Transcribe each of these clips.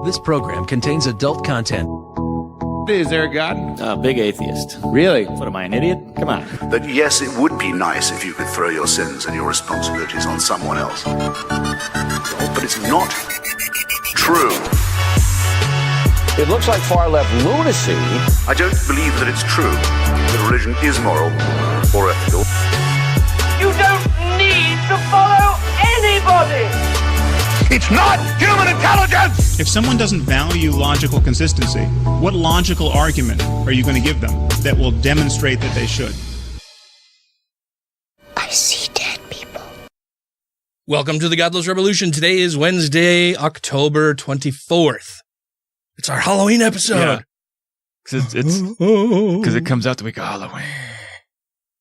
This program contains adult content. Is there a God? Big atheist. Really? What am I, an idiot? Come on. That yes, it would be nice if you could throw your sins and your responsibilities on someone else. But it's not true. It looks like far-left lunacy. I don't believe that it's true that religion is moral or ethical. You don't need to follow anybody! It's not human intelligence! If someone doesn't value logical consistency, what logical argument are you going to give them that will demonstrate that they should? I see dead people. Welcome to the Godless Revolution. Today is Wednesday, October 24th. It's our Halloween episode. Yeah. Because it comes out the week of Halloween.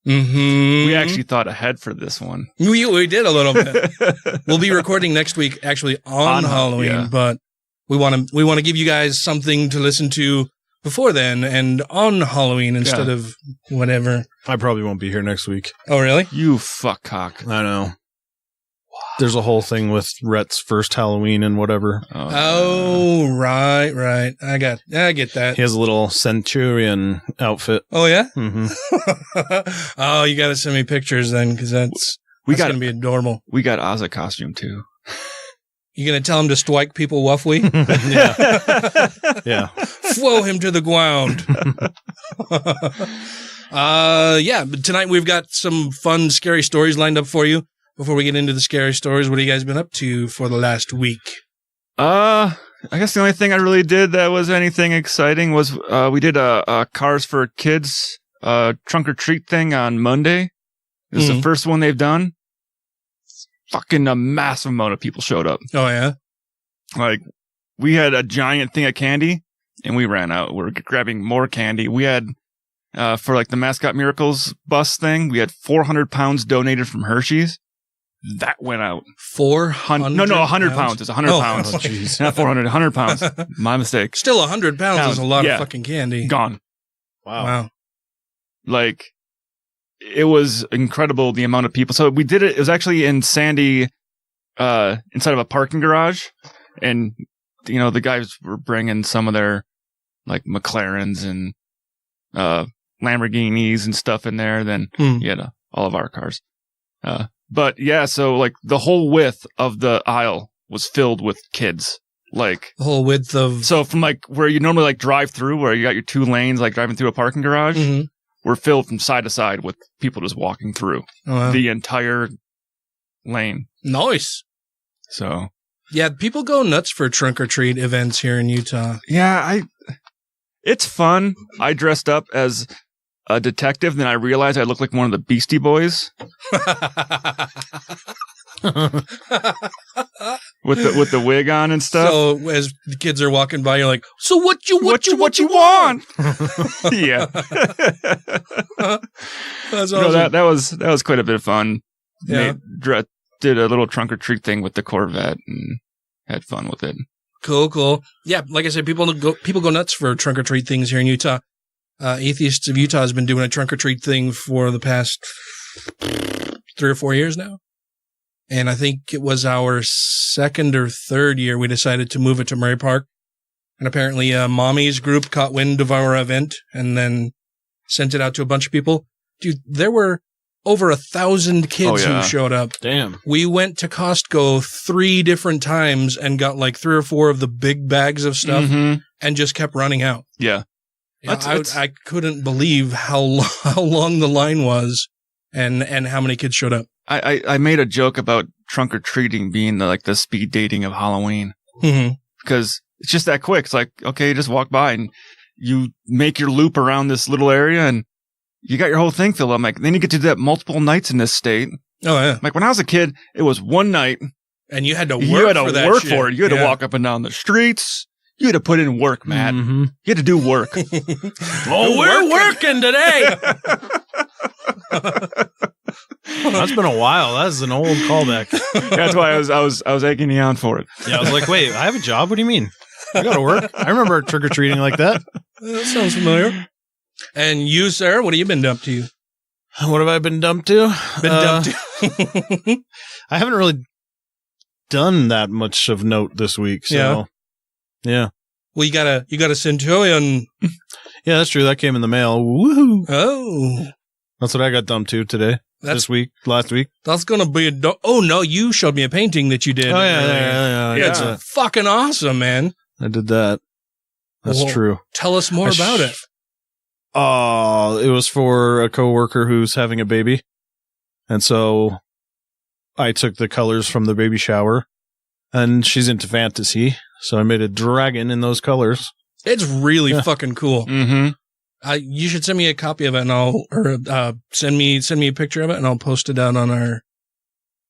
Mm-hmm. We actually thought ahead for this one. We did a little bit. We'll be recording next week, actually on Halloween, yeah. But we want to give you guys something to listen to before then and on Halloween instead of whatever. I probably won't be here next week. Oh, really? You fuckcock. I know. There's a whole thing with Rhett's first Halloween and whatever. Oh, right. I get that. He has a little centurion outfit. Oh, yeah? Mm-hmm. Oh, you got to send me pictures then, because that's going to be adorable. We got Oz a costume, too. You going to tell him to strike people roughly? Yeah. Yeah. Throw him to the ground. But tonight we've got some fun, scary stories lined up for you. Before we get into the scary stories, what have you guys been up to for the last week? I guess the only thing I really did that was anything exciting was we did a Cars for Kids trunk or treat thing on Monday. This is the first one they've done. Fucking a massive amount of people showed up. Oh, yeah? Like, we had a giant thing of candy, and we ran out. We were grabbing more candy. We had, for like the Mascot Miracles bus thing, we had 400 pounds donated from Hershey's. That went out. 400? No, 100 pounds. It's 100 pounds. Oh, jeez. Not 400, 100 pounds. My mistake. Still 100 pounds is a lot of fucking candy. Gone. Wow. Like, it was incredible the amount of people. So we did it. It was actually in Sandy, inside of a parking garage. And, you know, the guys were bringing some of their, like, McLarens and Lamborghinis and stuff in there. Then you had all of our cars. But yeah, so like the whole width of the aisle was filled with kids. Like the whole width of... So from like where you normally like drive through, where you got your two lanes, like driving through a parking garage, were filled from side to side with people just walking through the entire lane. Nice. So... Yeah, people go nuts for trunk or treat events here in Utah. Yeah, it's fun. I dressed up as a detective, then I realized I looked like one of the Beastie Boys. with the wig on and stuff. So as the kids are walking by, you're like, so what you want? Yeah. That's awesome. That was quite a bit of fun. Yeah. Did a little trunk or treat thing with the Corvette and had fun with it. Cool. Yeah, like I said, people go nuts for trunk or treat things here in Utah. Atheists of Utah has been doing a trunk or treat thing for the past 3 or 4 years now. And I think it was our second or third year we decided to move it to Murray Park. And apparently Mommy's group caught wind of our event and then sent it out to a bunch of people. Dude, there were over 1,000 kids who showed up. Damn. We went to Costco 3 different times and got like 3 or 4 of the big bags of stuff and just kept running out. Yeah. I couldn't believe how long the line was and how many kids showed up. I made a joke about trunk or treating being the speed dating of Halloween. Because it's just that quick. It's like, okay, you just walk by and you make your loop around this little area and you got your whole thing filled up. I'm like, then you get to do that multiple nights in this state. Oh, yeah. Like when I was a kid, it was one night. And you had to work for it. You had to walk up and down the streets. You had to put in work, Matt. You had to do work. We're working today. That's been a while. That's an old callback. That's why I was egging you on for it. Yeah, I was like, wait, I have a job? What do you mean? I got to work. I remember trick-or-treating like that. That sounds familiar. And you, sir, what have you been up to? What have I been dumped to? I haven't really done that much of note this week, so Yeah. Well, you got a centurion. Yeah, that's true. That came in the mail. Woohoo! Oh, That's what I got dumped to today. Last week. That's gonna be oh no! You showed me a painting that you did. Oh yeah. It's fucking awesome, man. I did that. That's true. Tell us more about it. It was for a coworker who's having a baby, and so I took the colors from the baby shower, and she's into fantasy, so I made a dragon in those colors. It's really fucking cool. Mm-hmm. You should send me a copy of it, and send me a picture of it, and I'll post it out on our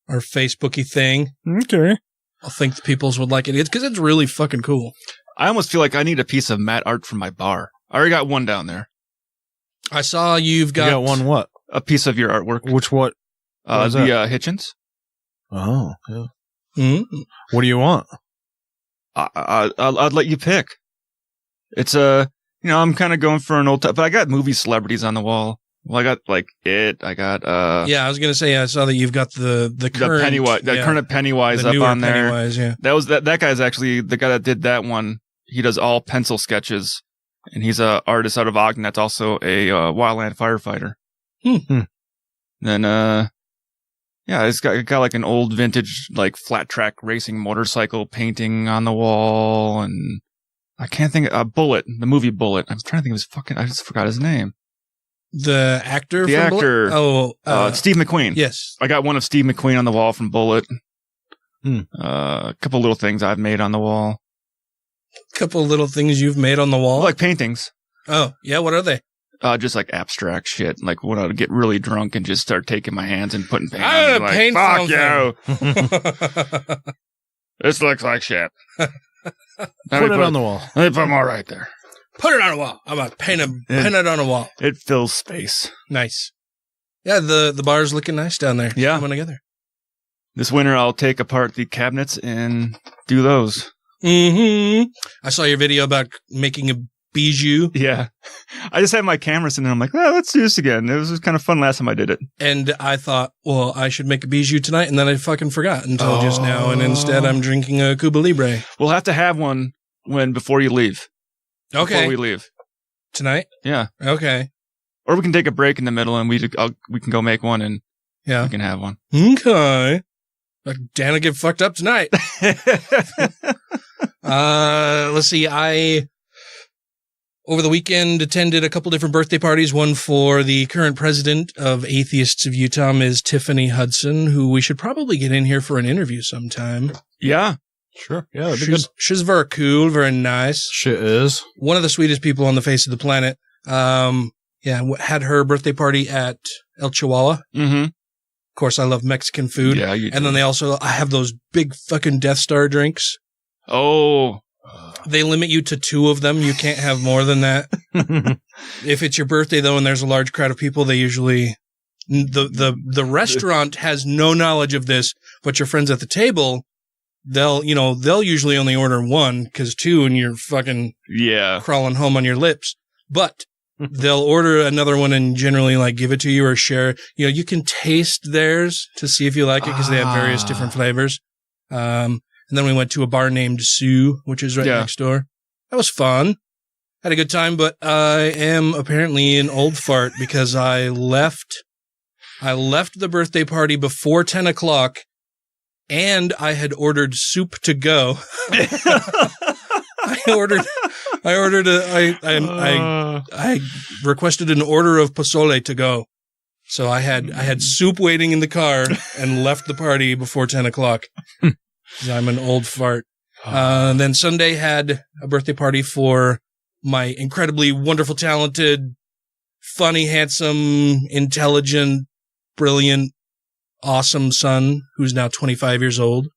Facebooky thing. Okay. I think the peoples would like it because it's really fucking cool. I almost feel like I need a piece of matte art from my bar. I already got one down there. I saw you got one what? A piece of your artwork. Which what? The Hitchens. Oh, yeah. Mm-hmm. What do you want? I'd let you pick. It's I'm kind of going for an old type, but I got movie celebrities on the wall. Well, I got I got yeah, I was gonna say I saw that you've got the current Pennywise, current Pennywise up on there. Pennywise, yeah. That guy's actually the guy that did that one. He does all pencil sketches, and he's a artist out of Ogden. That's also a wildland firefighter. Then it's got like an old vintage like flat track racing motorcycle painting on the wall, and I can't think of Bullet, the movie Bullet. I'm trying to think of his I just forgot his name. The actor? The actor. Bullet? Oh, Steve McQueen. Yes. I got one of Steve McQueen on the wall from Bullet. A couple little things I've made on the wall. A couple little things you've made on the wall? Like paintings. Oh, yeah. What are they? Just like abstract shit. Like when I would get really drunk and just start taking my hands and putting paint I'm on gonna it. paint Fuck you. This looks like shit. Put it on the wall. Let me put them all right there. Put it on a wall. I'm going to paint it on a wall. It fills space. Nice. Yeah, the bar's looking nice down there. Yeah. Coming together. This winter, I'll take apart the cabinets and do those. Mm-hmm. I saw your video about making a bijou. Yeah. I just had my camera sitting there. I'm like, let's do this again. It was kind of fun last time I did it. And I thought, well, I should make a bijou tonight. And then I fucking forgot until just now. And instead, I'm drinking a Cuba Libre. We'll have to have one before you leave. Okay. Before we leave. Tonight? Yeah. Okay. Or we can take a break in the middle and we can go make one and we can have one. Okay. Dan will get fucked up tonight. Let's see. I, over the weekend, attended a couple different birthday parties. One for the current president of Atheists of Utah, Ms. Tiffany Hudson, who we should probably get in here for an interview sometime. Yeah. Sure. Yeah, that'd be good. She's very cool, very nice. She is. One of the sweetest people on the face of the planet. Had her birthday party at El Chihuahua. Mm-hmm. Of course, I love Mexican food. Yeah, you do. And then I have those big fucking Death Star drinks. Oh. They limit you to 2 of them. You can't have more than that. If it's your birthday, though, and there's a large crowd of people, they usually... The restaurant has no knowledge of this, but your friends at the table... They'll usually only order 1 because 2 and you're fucking crawling home on your lips. But they'll order another one and generally like give it to you or share. You can taste theirs to see if you like it because they have various different flavors. And then we went to a bar named Sue, which is right next door. That was fun. Had a good time, but I am apparently an old fart because I left the birthday party before 10 o'clock. And I had ordered soup to go. I requested an order of pozole to go. So I had soup waiting in the car and left the party before 10 o'clock. I'm an old fart. Then Sunday had a birthday party for my incredibly wonderful, talented, funny, handsome, intelligent, brilliant, awesome son who's now 25 years old.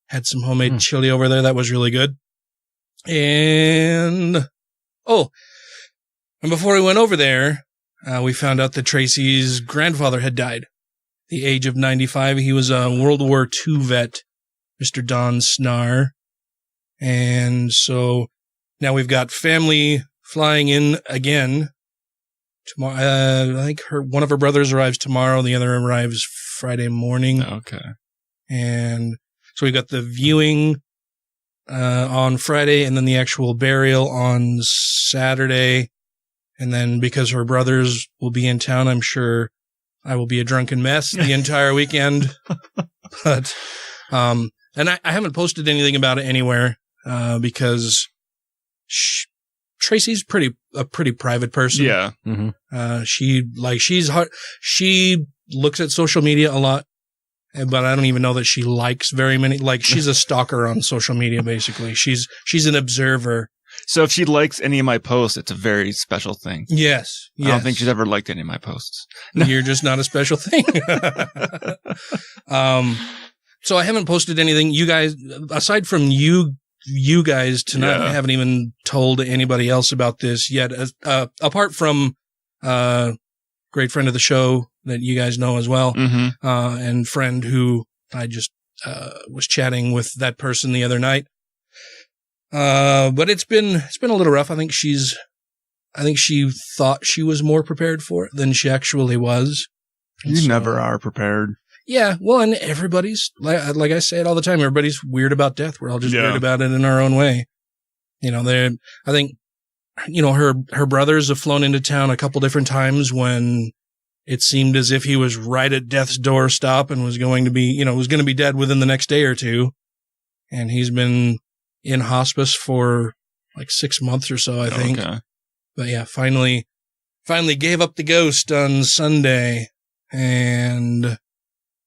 Had some homemade chili over there. That was really good. And before we went over there, we found out that Tracy's grandfather had died. The age of 95. He was a World War II vet, Mr. Don Snar. And so now we've got family flying in again. Tomorrow, I think one of her brothers arrives tomorrow. The other arrives Friday morning. Okay. And so we've got the viewing on Friday, and then the actual burial on Saturday. And then because her brothers will be in town, I'm sure I will be a drunken mess the entire weekend. But, and I haven't posted anything about it anywhere, because Tracy's a pretty private person. Yeah. Mm-hmm. She looks at social media a lot, but I don't even know that she likes very many. Like, she's a stalker on social media, basically. She's an observer. So if she likes any of my posts, it's a very special thing. Yes. I don't think she's ever liked any of my posts. You're just not a special thing. So I haven't posted anything. You guys, aside from you guys tonight, I haven't even told anybody else about this yet. Apart from great friend of the show that you guys know as well, and friend who I just was chatting with that person the other night. But it's been a little rough. I think she thought she was more prepared for it than she actually was. You never are prepared. Yeah, well, and everybody's, like I say it all the time, everybody's weird about death. We're all just weird about it in our own way. You know, I think, you know, her brothers have flown into town a couple different times when it seemed as if he was right at death's doorstep and was going to be dead within the next day or two. And he's been in hospice for like 6 months or so, I think. Okay. But yeah, finally gave up the ghost on Sunday. And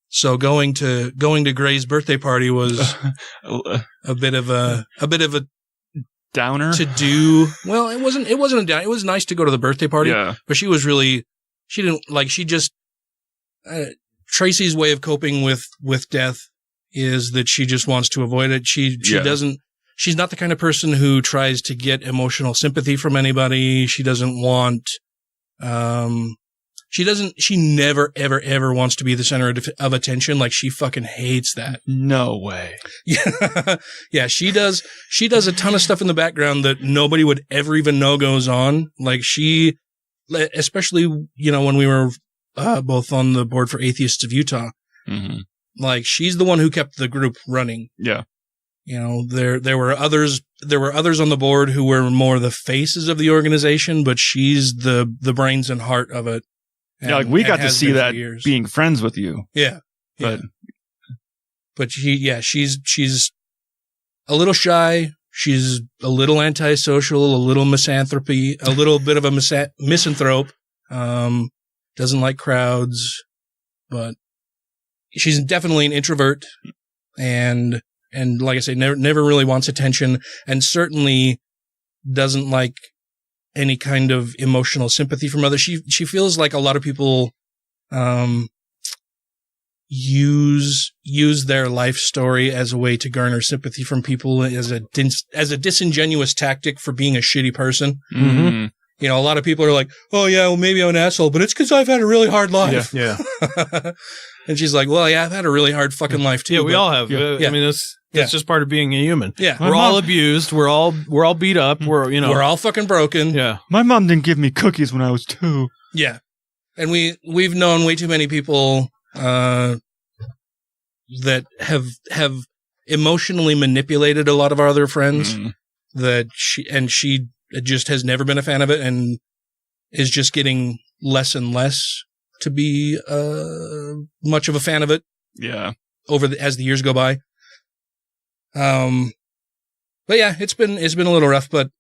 so going to Gray's birthday party was a bit of a downer to do. Well, it wasn't a downer. It was nice to go to the birthday party, but Tracy's way of coping with death is that she just wants to avoid it. She's not the kind of person who tries to get emotional sympathy from anybody. She doesn't want, she never, ever, ever wants to be the center of attention. Like, she fucking hates that. No way. Yeah. Yeah. She does a ton of stuff in the background that nobody would ever even know goes on. Like, especially, you know, when we were, both on the board for Atheists of Utah, like, she's the one who kept the group running. Yeah. You know, there were others on the board who were more the faces of the organization, but she's the brains and heart of it. Yeah, like, we got to see that being friends with you. Yeah. But she's a little shy. She's a little antisocial, a little misanthropy, a little bit of a misanthrope. Doesn't like crowds, but she's definitely an introvert, and like I say, never really wants attention, and certainly doesn't like any kind of emotional sympathy from others. She feels like a lot of people use their life story as a way to garner sympathy from people, as a disingenuous tactic for being a shitty person. Mm-hmm. You know, a lot of people are like, "Oh yeah, well maybe I'm an asshole, but it's because I've had a really hard life." Yeah. And she's like, "Well, yeah, I've had a really hard fucking life too." Yeah, we all have. Yeah. I mean, that's just part of being a human. Yeah, we're all abused. We're all beat up. We're all fucking broken. Yeah. My mom didn't give me cookies when I was 2. Yeah, and we've known way too many people that have emotionally manipulated a lot of our other friends. That she just has never been a fan of it, and is just getting less and less to be much of a fan of it. Yeah, as the years go by. But yeah, it's been a little rough, but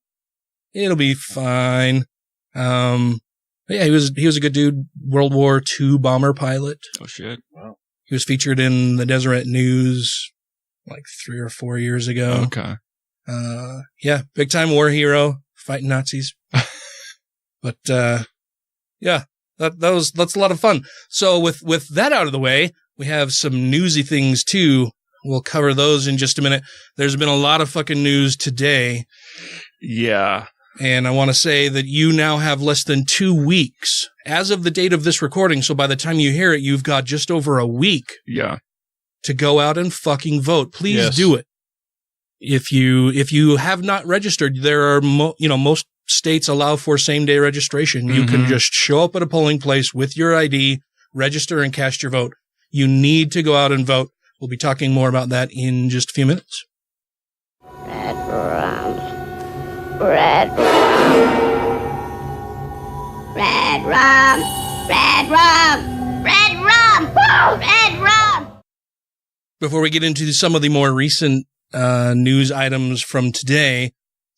it'll be fine. But yeah, he was a good dude. World War II bomber pilot. Oh shit! Wow. He was featured in the Deseret News like 3 or 4 years ago. Okay. Yeah, big time war hero, fighting Nazis. But yeah, that's a lot of fun. So with that out of the way, we have some newsy things too. We'll cover those in just a minute. There's been a lot of fucking news today. Yeah. And I want to say that you now have less than 2 weeks as of the date of this recording. So by the time you hear it, you've got just over a week. Yeah. To go out and fucking vote. Please do it. If you have not registered, there are most states allow for same day registration. You can just show up at a polling place with your ID, register, and cast your vote. You need to go out and vote. We'll be talking more about that in just a few minutes. Red rum. Red rum. Red rum. Red rum. Before we get into some of the more recent news items from today,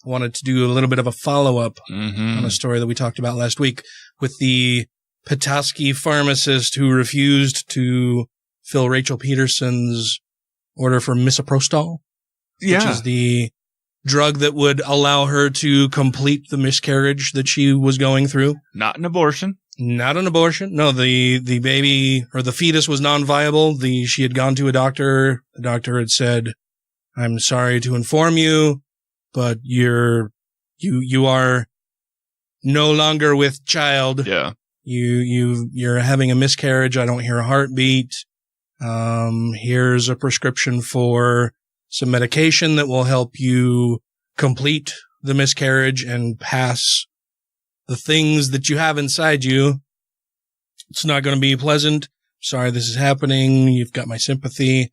I wanted to do a little bit of a follow-up on a story that we talked about last week with the Petoskey pharmacist who refused to fill Rachel Peterson's order for misoprostol, which is the drug that would allow her to complete the miscarriage that she was going through. Not an abortion. Not an abortion. No, the baby or the fetus was non-viable. She had gone to a doctor. The doctor had said, "I'm sorry to inform you, but you are no longer with child. Yeah. You're having a miscarriage. I don't hear a heartbeat. Here's a prescription for some medication that will help you complete the miscarriage and pass the things that you have inside you. It's not going to be pleasant. Sorry this is happening. You've got my sympathy."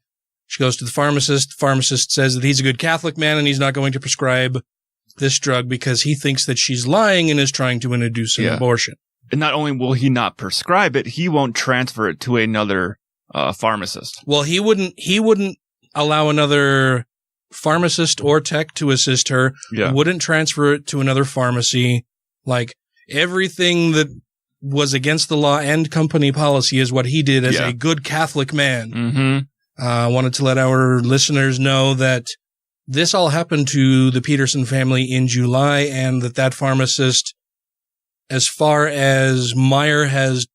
She goes to the pharmacist. The pharmacist says that he's a good Catholic man and he's not going to prescribe this drug because he thinks that she's lying and is trying to induce an abortion. And not only will he not prescribe it, he won't transfer it to another pharmacist. Well, he wouldn't allow another pharmacist or tech to assist her. Yeah. Wouldn't transfer it to another pharmacy. Like, everything that was against the law and company policy is what he did as a good Catholic man. Mm-hmm. I wanted to let our listeners know that this all happened to the Peterson family in July, and that pharmacist, as far as Meyer has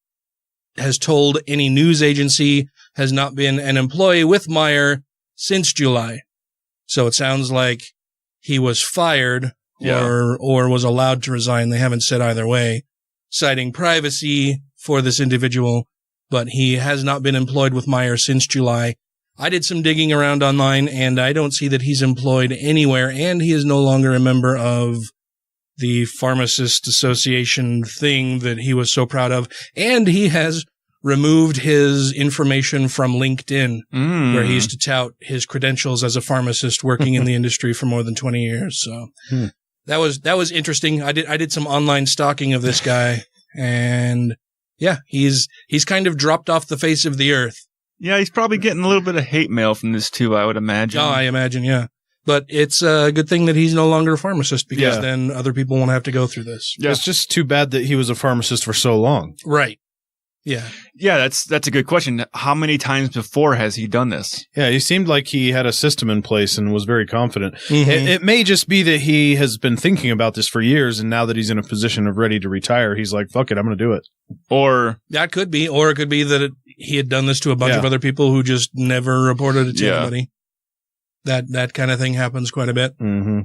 told any news agency, has not been an employee with Meyer since July. So it sounds like he was fired or was allowed to resign. They haven't said either way, citing privacy for this individual, but he has not been employed with Meyer since July. I did some digging around online, and I don't see that he's employed anywhere, and he is no longer a member of the Pharmacist Association thing that he was so proud of, and he has removed his information from LinkedIn, where he used to tout his credentials as a pharmacist working in the industry for more than 20 years. So that was interesting. I did some online stalking of this guy, and yeah, he's kind of dropped off the face of the earth. Yeah, he's probably getting a little bit of hate mail from this too, I would imagine. Oh, I imagine, yeah. But it's a good thing that he's no longer a pharmacist, because then other people won't have to go through this. Yeah. It's just too bad that he was a pharmacist for so long. Right. Yeah. Yeah, that's a good question. How many times before has he done this? Yeah, he seemed like he had a system in place and was very confident. It may just be that he has been thinking about this for years, and now that he's in a position of ready to retire, he's like, fuck it, I'm going to do it. Or that could be, or it could be that he had done this to a bunch of other people who just never reported it to anybody. That kind of thing happens quite a bit. Mm-hmm.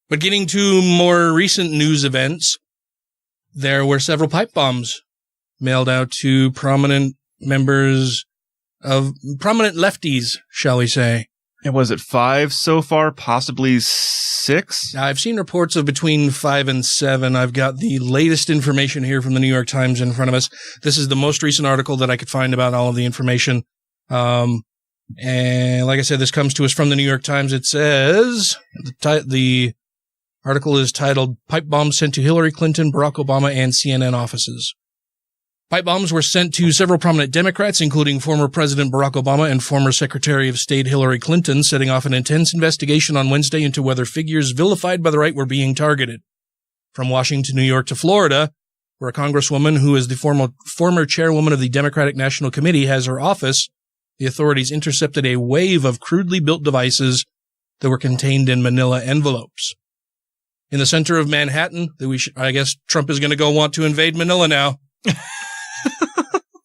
But getting to more recent news events, there were several pipe bombs mailed out to prominent members of prominent lefties, shall we say. And was it 5 so far? Possibly 6? I've seen reports of between 5 and 7. I've got the latest information here from the New York Times in front of us. This is the most recent article that I could find about all of the information. And like I said, this comes to us from the New York Times. It says the article is titled "Pipe Bombs Sent to Hillary Clinton, Barack Obama, and CNN Offices." Pipe bombs were sent to several prominent Democrats, including former President Barack Obama and former Secretary of State Hillary Clinton, setting off an intense investigation on Wednesday into whether figures vilified by the right were being targeted. From Washington, New York to Florida, where a congresswoman who is the former chairwoman of the Democratic National Committee has her office, the authorities intercepted a wave of crudely built devices that were contained in manila envelopes. In the center of Manhattan, I guess Trump is going to go want to invade Manila now.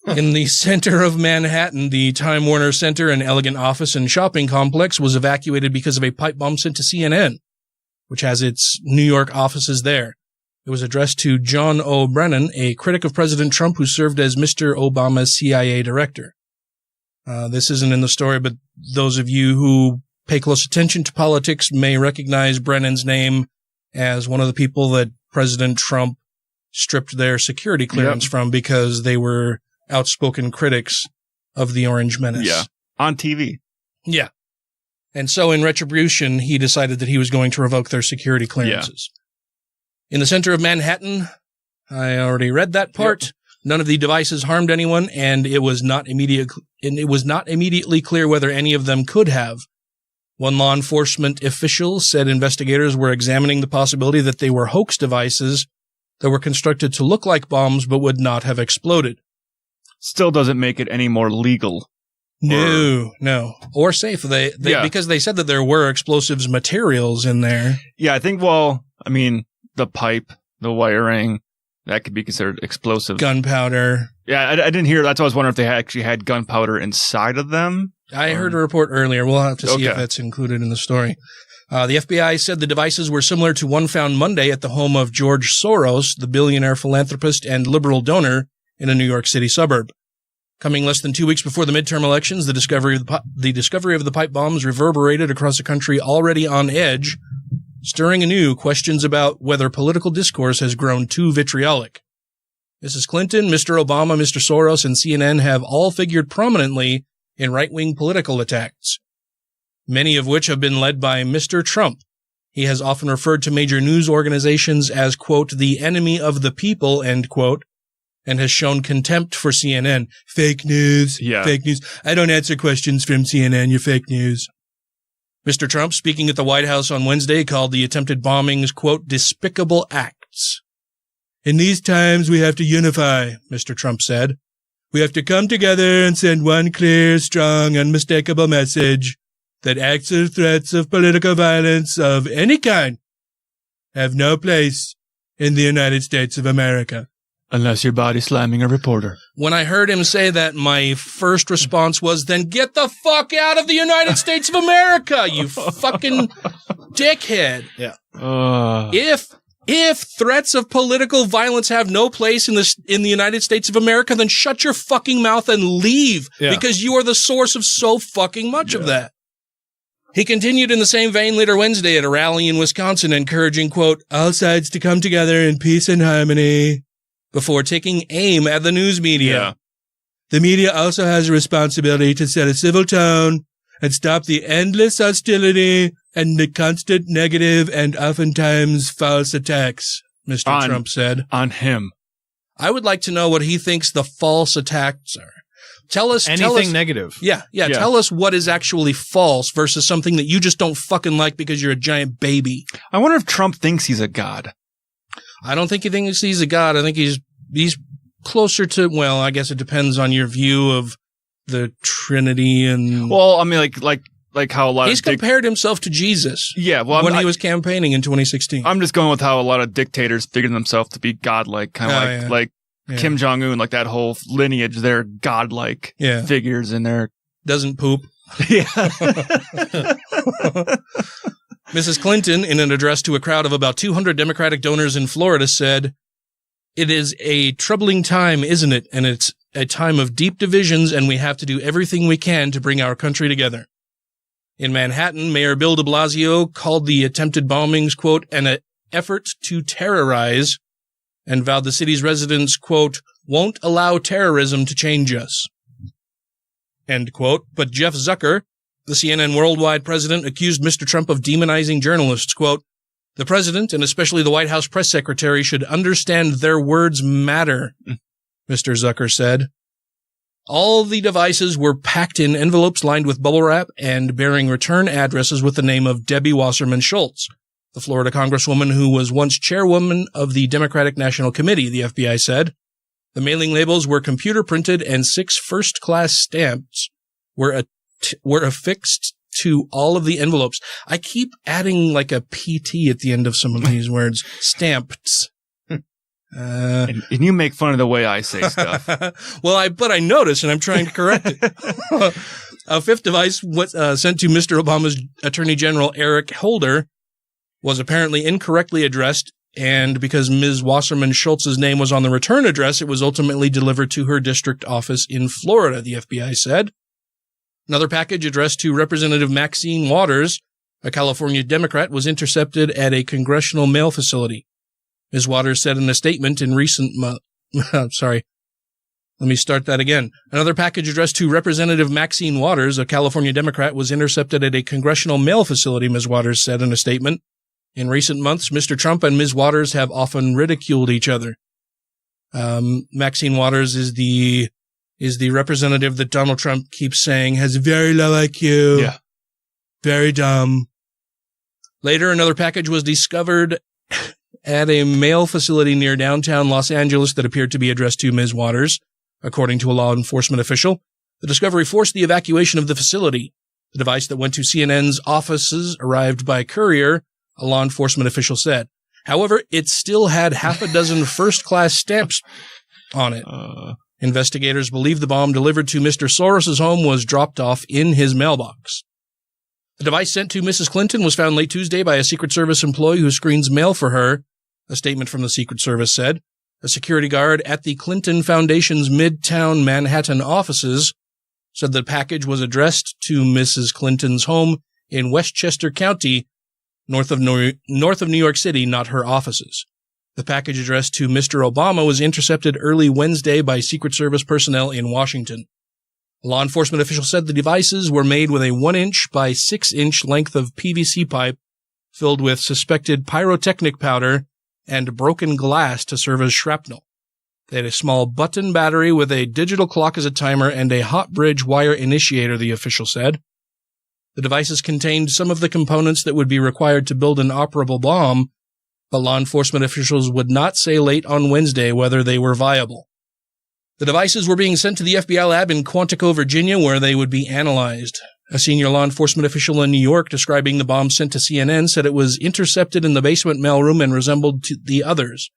In the center of Manhattan, the Time Warner Center, an elegant office and shopping complex, was evacuated because of a pipe bomb sent to CNN, which has its New York offices there. It was addressed to John O. Brennan, a critic of President Trump who served as Mr. Obama's CIA director. This isn't in the story, but those of you who pay close attention to politics may recognize Brennan's name as one of the people that President Trump stripped their security clearance from because they were outspoken critics of the Orange Menace. Yeah, on TV. Yeah. And so in retribution, he decided that he was going to revoke their security clearances. In the center of Manhattan, I already read that part. Yep. None of the devices harmed anyone, and it was not immediately clear whether any of them could have. One law enforcement official said investigators were examining the possibility that they were hoax devices that were constructed to look like bombs but would not have exploded. Still doesn't make it any more legal. No. Or safe. Because they said that there were explosives materials in there. Yeah, I think, the pipe, the wiring, that could be considered explosive. Gunpowder. Yeah, I didn't hear. That's why I was wondering if they actually had gunpowder inside of them. I heard a report earlier. We'll have to see if that's included in the story. The FBI said the devices were similar to one found Monday at the home of George Soros, the billionaire philanthropist and liberal donor in a New York City suburb. Coming less than 2 weeks before the midterm elections, the discovery of the pipe bombs reverberated across a country already on edge, stirring anew questions about whether political discourse has grown too vitriolic. Mrs. Clinton, Mr. Obama, Mr. Soros, and CNN have all figured prominently in right-wing political attacks, many of which have been led by Mr. Trump. He has often referred to major news organizations as, quote, the enemy of the people, end quote, and has shown contempt for CNN. Fake news. Yeah. Fake news. I don't answer questions from CNN. You're fake news. Mr. Trump, speaking at the White House on Wednesday, called the attempted bombings, quote, despicable acts. In these times, we have to unify, Mr. Trump said. We have to come together and send one clear, strong, unmistakable message that acts or threats of political violence of any kind have no place in the United States of America. Unless you're body slamming a reporter. When I heard him say that, my first response was, then get the fuck out of the United States of America, you fucking dickhead. Yeah. If threats of political violence have no place in the United States of America, then shut your fucking mouth and leave, because you are the source of so fucking much of that. He continued in the same vein later Wednesday at a rally in Wisconsin, encouraging, quote, all sides to come together in peace and harmony, before taking aim at the news media. Yeah. The media also has a responsibility to set a civil tone and stop the endless hostility and the constant negative and oftentimes false attacks, Mr. Trump said. On him. I would like to know what he thinks the false attacks are. Tell us anything negative. Yeah. Tell us what is actually false versus something that you just don't fucking like because you're a giant baby. I wonder if Trump thinks he's a god. I don't think he thinks he's a god. I think he's closer to, well, I guess it depends on your view of the Trinity and. Well, I mean, like how a lot he's compared himself to Jesus. Yeah, well, when he was campaigning in 2016. I'm just going with how a lot of dictators figure themselves to be godlike, kind of like Kim Jong-un, like that whole lineage. They're godlike figures in there. Doesn't poop. Yeah. Mrs. Clinton, in an address to a crowd of about 200 Democratic donors in Florida, said, "It is a troubling time, isn't it? And it's a time of deep divisions, and we have to do everything we can to bring our country together." In Manhattan, Mayor Bill de Blasio called the attempted bombings, quote, an effort to terrorize, and vowed the city's residents, quote, won't allow terrorism to change us, end quote. But Jeff Zucker, the CNN Worldwide president, accused Mr. Trump of demonizing journalists, quote, the president, and especially the White House press secretary, should understand their words matter, Mr. Zucker said. All the devices were packed in envelopes lined with bubble wrap and bearing return addresses with the name of Debbie Wasserman Schultz, the Florida congresswoman who was once chairwoman of the Democratic National Committee, the FBI said. The mailing labels were computer printed and 6 first-class stamps were affixed to all of the envelopes. I keep adding like a PT at the end of some of these words. Stamped. And you make fun of the way I say stuff. Well, but I notice, and I'm trying to correct it. A 5th device sent to Mr. Obama's Attorney General Eric Holder was apparently incorrectly addressed, and because Ms. Wasserman Schultz's name was on the return address, it was ultimately delivered to her district office in Florida, the FBI said. Another package addressed to Representative Maxine Waters, a California Democrat, was intercepted at a congressional mail facility. Ms. Waters said in a statement in recent Another package addressed to Representative Maxine Waters, a California Democrat, was intercepted at a congressional mail facility, Ms. Waters said in a statement. In recent months, Mr. Trump and Ms. Waters have often ridiculed each other. Maxine Waters is the representative that Donald Trump keeps saying has very low IQ. Yeah. Very dumb. Later, another package was discovered at a mail facility near downtown Los Angeles that appeared to be addressed to Ms. Waters, according to a law enforcement official. The discovery forced the evacuation of the facility. The device that went to CNN's offices arrived by courier, a law enforcement official said. However, it still had half a dozen first-class stamps on it. Investigators believe the bomb delivered to Mr. Soros' home was dropped off in his mailbox. The device sent to Mrs. Clinton was found late Tuesday by a Secret Service employee who screens mail for her, a statement from the Secret Service said. A security guard at the Clinton Foundation's Midtown Manhattan offices said the package was addressed to Mrs. Clinton's home in Westchester County, north of New York City, not her offices. The package addressed to Mr. Obama was intercepted early Wednesday by Secret Service personnel in Washington. A law enforcement official said the devices were made with a 1-inch by 6-inch length of PVC pipe filled with suspected pyrotechnic powder and broken glass to serve as shrapnel. They had a small button battery with a digital clock as a timer and a hot bridge wire initiator, the official said. The devices contained some of the components that would be required to build an operable bomb, but law enforcement officials would not say late on Wednesday whether they were viable. The devices were being sent to the FBI lab in Quantico, Virginia, where they would be analyzed. A senior law enforcement official in New York describing the bomb sent to CNN said it was intercepted in the basement mailroom and resembled the others.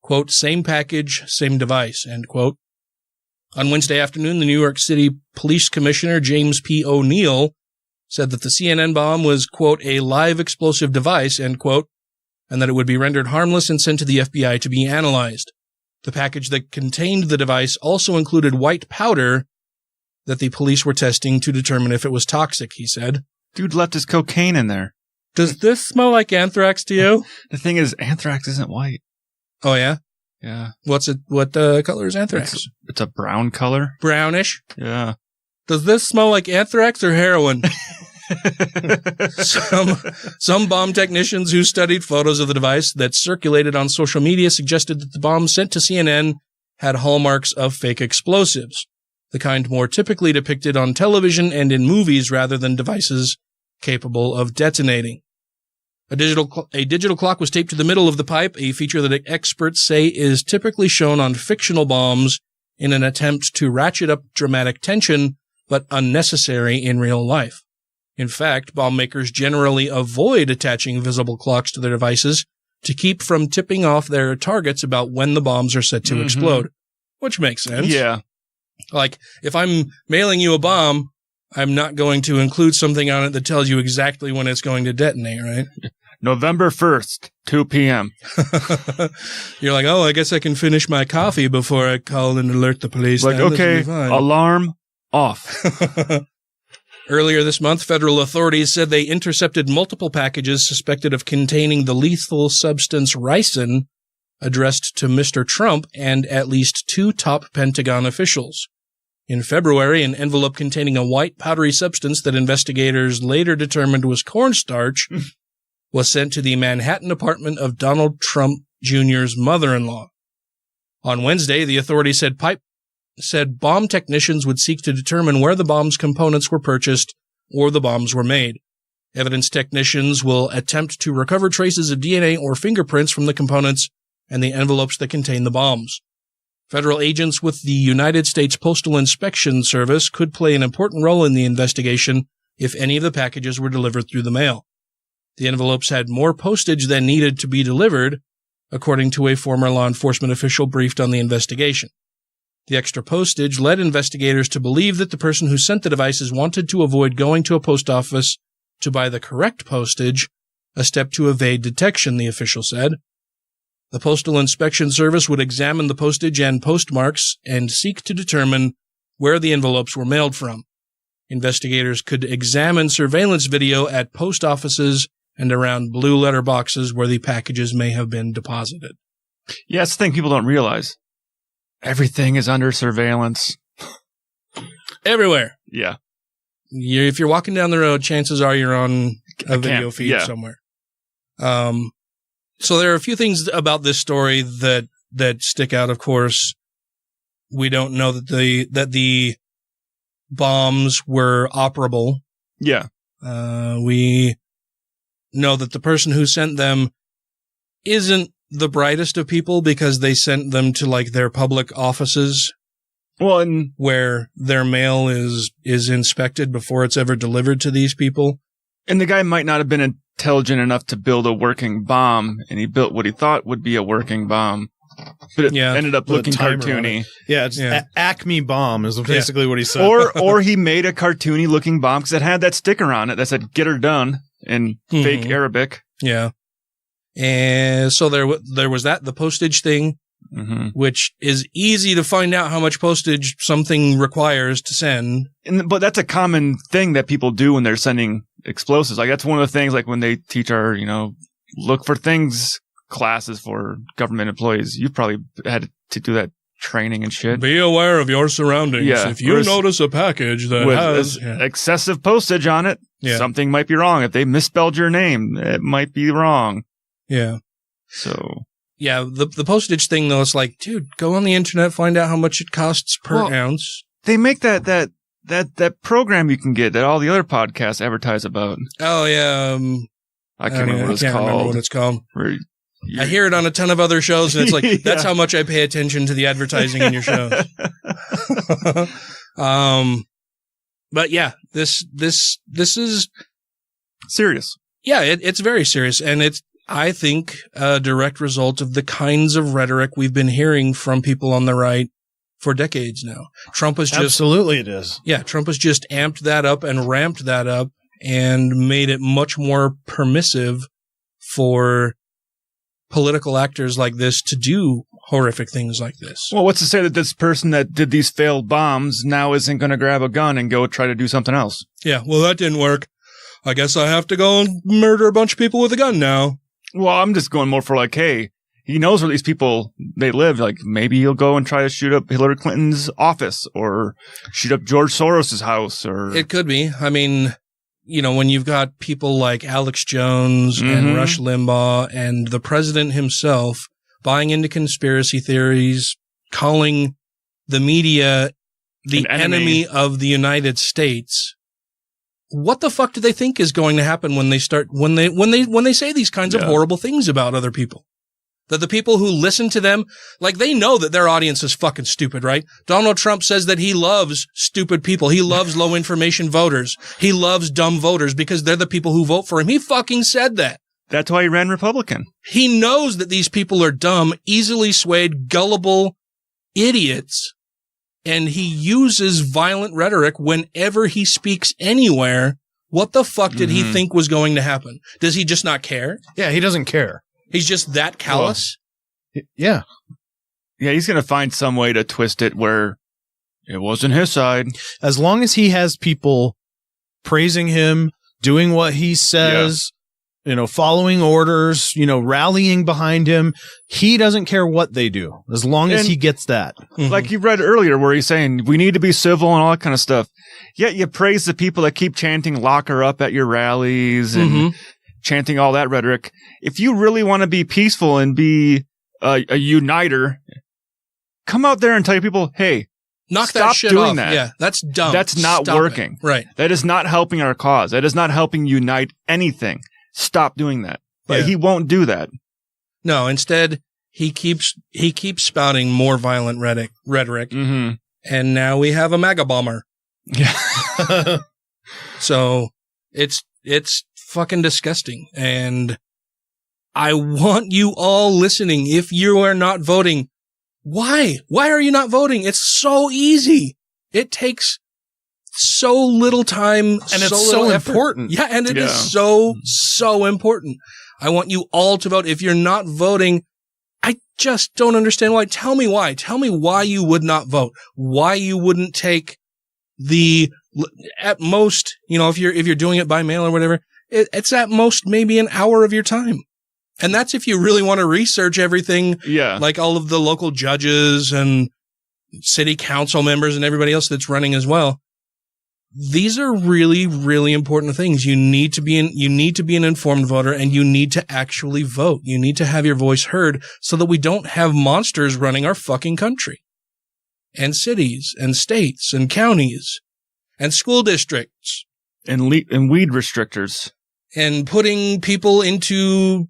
Quote, same package, same device, end quote. On Wednesday afternoon, the New York City Police Commissioner James P. O'Neill said that the CNN bomb was, quote, a live explosive device, end quote, and that it would be rendered harmless and sent to the FBI to be analyzed. The package that contained the device also included white powder that the police were testing to determine if it was toxic, he said. Dude left his cocaine in there. Does this smell like anthrax to you? The thing is, anthrax isn't white. Oh, yeah? Yeah. What color is anthrax? It's a brown color. Brownish? Yeah. Does this smell like anthrax or heroin? Some bomb technicians who studied photos of the device that circulated on social media suggested that the bomb sent to CNN had hallmarks of fake explosives, the kind more typically depicted on television and in movies rather than devices capable of detonating. A digital clock was taped to the middle of the pipe, a feature that experts say is typically shown on fictional bombs in an attempt to ratchet up dramatic tension, but unnecessary in real life. In fact, bomb makers generally avoid attaching visible clocks to their devices to keep from tipping off their targets about when the bombs are set to explode, which makes sense. Yeah. Like, if I'm mailing you a bomb, I'm not going to include something on it that tells you exactly when it's going to detonate, right? November 1st, 2 p.m. You're like, oh, I guess I can finish my coffee before I call and alert the police. Like, okay, alarm off. Earlier this month, federal authorities said they intercepted multiple packages suspected of containing the lethal substance ricin addressed to Mr. Trump and at least 2 top Pentagon officials. In February, an envelope containing a white powdery substance that investigators later determined was cornstarch was sent to the Manhattan apartment of Donald Trump Jr.'s mother-in-law. On Wednesday, the authorities said bomb technicians would seek to determine where the bomb's components were purchased or the bombs were made. Evidence technicians will attempt to recover traces of DNA or fingerprints from the components and the envelopes that contain the bombs. Federal agents with the United States Postal Inspection Service could play an important role in the investigation if any of the packages were delivered through the mail. The envelopes had more postage than needed to be delivered, according to a former law enforcement official briefed on the investigation. The extra postage led investigators to believe that the person who sent the devices wanted to avoid going to a post office to buy the correct postage, a step to evade detection, the official said. The Postal Inspection Service would examine the postage and postmarks and seek to determine where the envelopes were mailed from. Investigators could examine surveillance video at post offices and around blue letter boxes where the packages may have been deposited. Yeah, it's the thing people don't realize. Everything is under surveillance. Everywhere. Yeah. If you're walking down the road, chances are you're on a video feed somewhere. So there are a few things about this story that stick out. Of course, we don't know that the bombs were operable. Yeah. We know that the person who sent them isn't the brightest of people because they sent them to like their public offices. Well, and where their mail is inspected before it's ever delivered to these people. And the guy might not have been intelligent enough to build a working bomb, and he built what he thought would be a working bomb. But it ended up looking cartoony. Yeah, it's Acme bomb is basically what he said. Or he made a cartoony looking bomb because it had that sticker on it that said "Get her done" in fake Arabic. Yeah, and so there was the postage thing, which is easy to find out how much postage something requires to send. But that's a common thing that people do when they're sending explosives. Like that's one of the things. Like when they teach our look for things classes for government employees, you probably had to do that training and shit. Be aware of your surroundings. Yeah. If you notice a package that has excessive postage on it, something might be wrong. If they misspelled your name, it might be wrong. Yeah. So. Yeah, the postage thing though, it's like, dude, go on the internet, find out how much it costs per ounce. They make that program you can get that all the other podcasts advertise about. Oh yeah. I can't remember what it's called. I hear it on a ton of other shows, and it's like, that's how much I pay attention to the advertising in your shows. But yeah, this is serious. Yeah, it's very serious, and it's, I think, a direct result of the kinds of rhetoric we've been hearing from people on the right for decades now. Trump has just... Absolutely it is. Yeah, Trump has just amped that up and ramped that up and made it much more permissive for political actors like this to do horrific things like this. Well, what's to say that this person that did these failed bombs now isn't going to grab a gun and go try to do something else? Yeah, well, that didn't work. I guess I have to go and murder a bunch of people with a gun now. Well, I'm just going more for like, hey, he knows where these people, they live. Like, maybe he'll go and try to shoot up Hillary Clinton's office or shoot up George Soros's house. Or it could be. I mean, when you've got people like Alex Jones and Rush Limbaugh and the president himself buying into conspiracy theories, calling the media the enemy of the United States. What the fuck do they think is going to happen when they say these kinds of horrible things about other people? That the people who listen to them, like, they know that their audience is fucking stupid, right? Donald Trump says that he loves stupid people. He loves low information voters. He loves dumb voters because they're the people who vote for him. He fucking said that. That's why he ran Republican. He knows that these people are dumb, easily swayed, gullible idiots. And he uses violent rhetoric whenever he speaks anywhere. What the fuck did he think was going to happen? Does he just not care? Yeah, he doesn't care. He's just that callous? Yeah. Yeah, he's going to find some way to twist it where it wasn't his side. As long as he has people praising him, doing what he says, following orders, rallying behind him, he doesn't care what they do, as long as he gets that. Like you read earlier where he's saying, we need to be civil and all that kind of stuff. Yet you praise the people that keep chanting, lock her up at your rallies and chanting all that rhetoric. If you really want to be peaceful and be a uniter, come out there and tell people, hey, knock stop that shit doing off. that. Yeah, that's dumb. That's not working. Right. That is not helping our cause. That is not helping unite anything. Stop doing that. But he won't do that. No, instead, he keeps spouting more violent rhetoric. And now we have a MAGA bomber. Yeah. So it's fucking disgusting. And I want you all listening, if you are not voting, why? Why are you not voting? It's so easy. It takes so little time, and it's so important. Yeah, and it is so important. I want you all to vote. If you're not voting, I just don't understand why. Tell me why. Tell me why you would not vote. Why you wouldn't take at most, if you're doing it by mail or whatever, it's at most maybe an hour of your time. And that's if you really want to research everything. Yeah. Like all of the local judges and city council members and everybody else that's running as well. these are really, really important things. You need to be an informed voter, and you need to actually vote. You need to have your voice heard so that we don't have monsters running our fucking country and cities and states and counties and school districts and weed restrictors and putting people into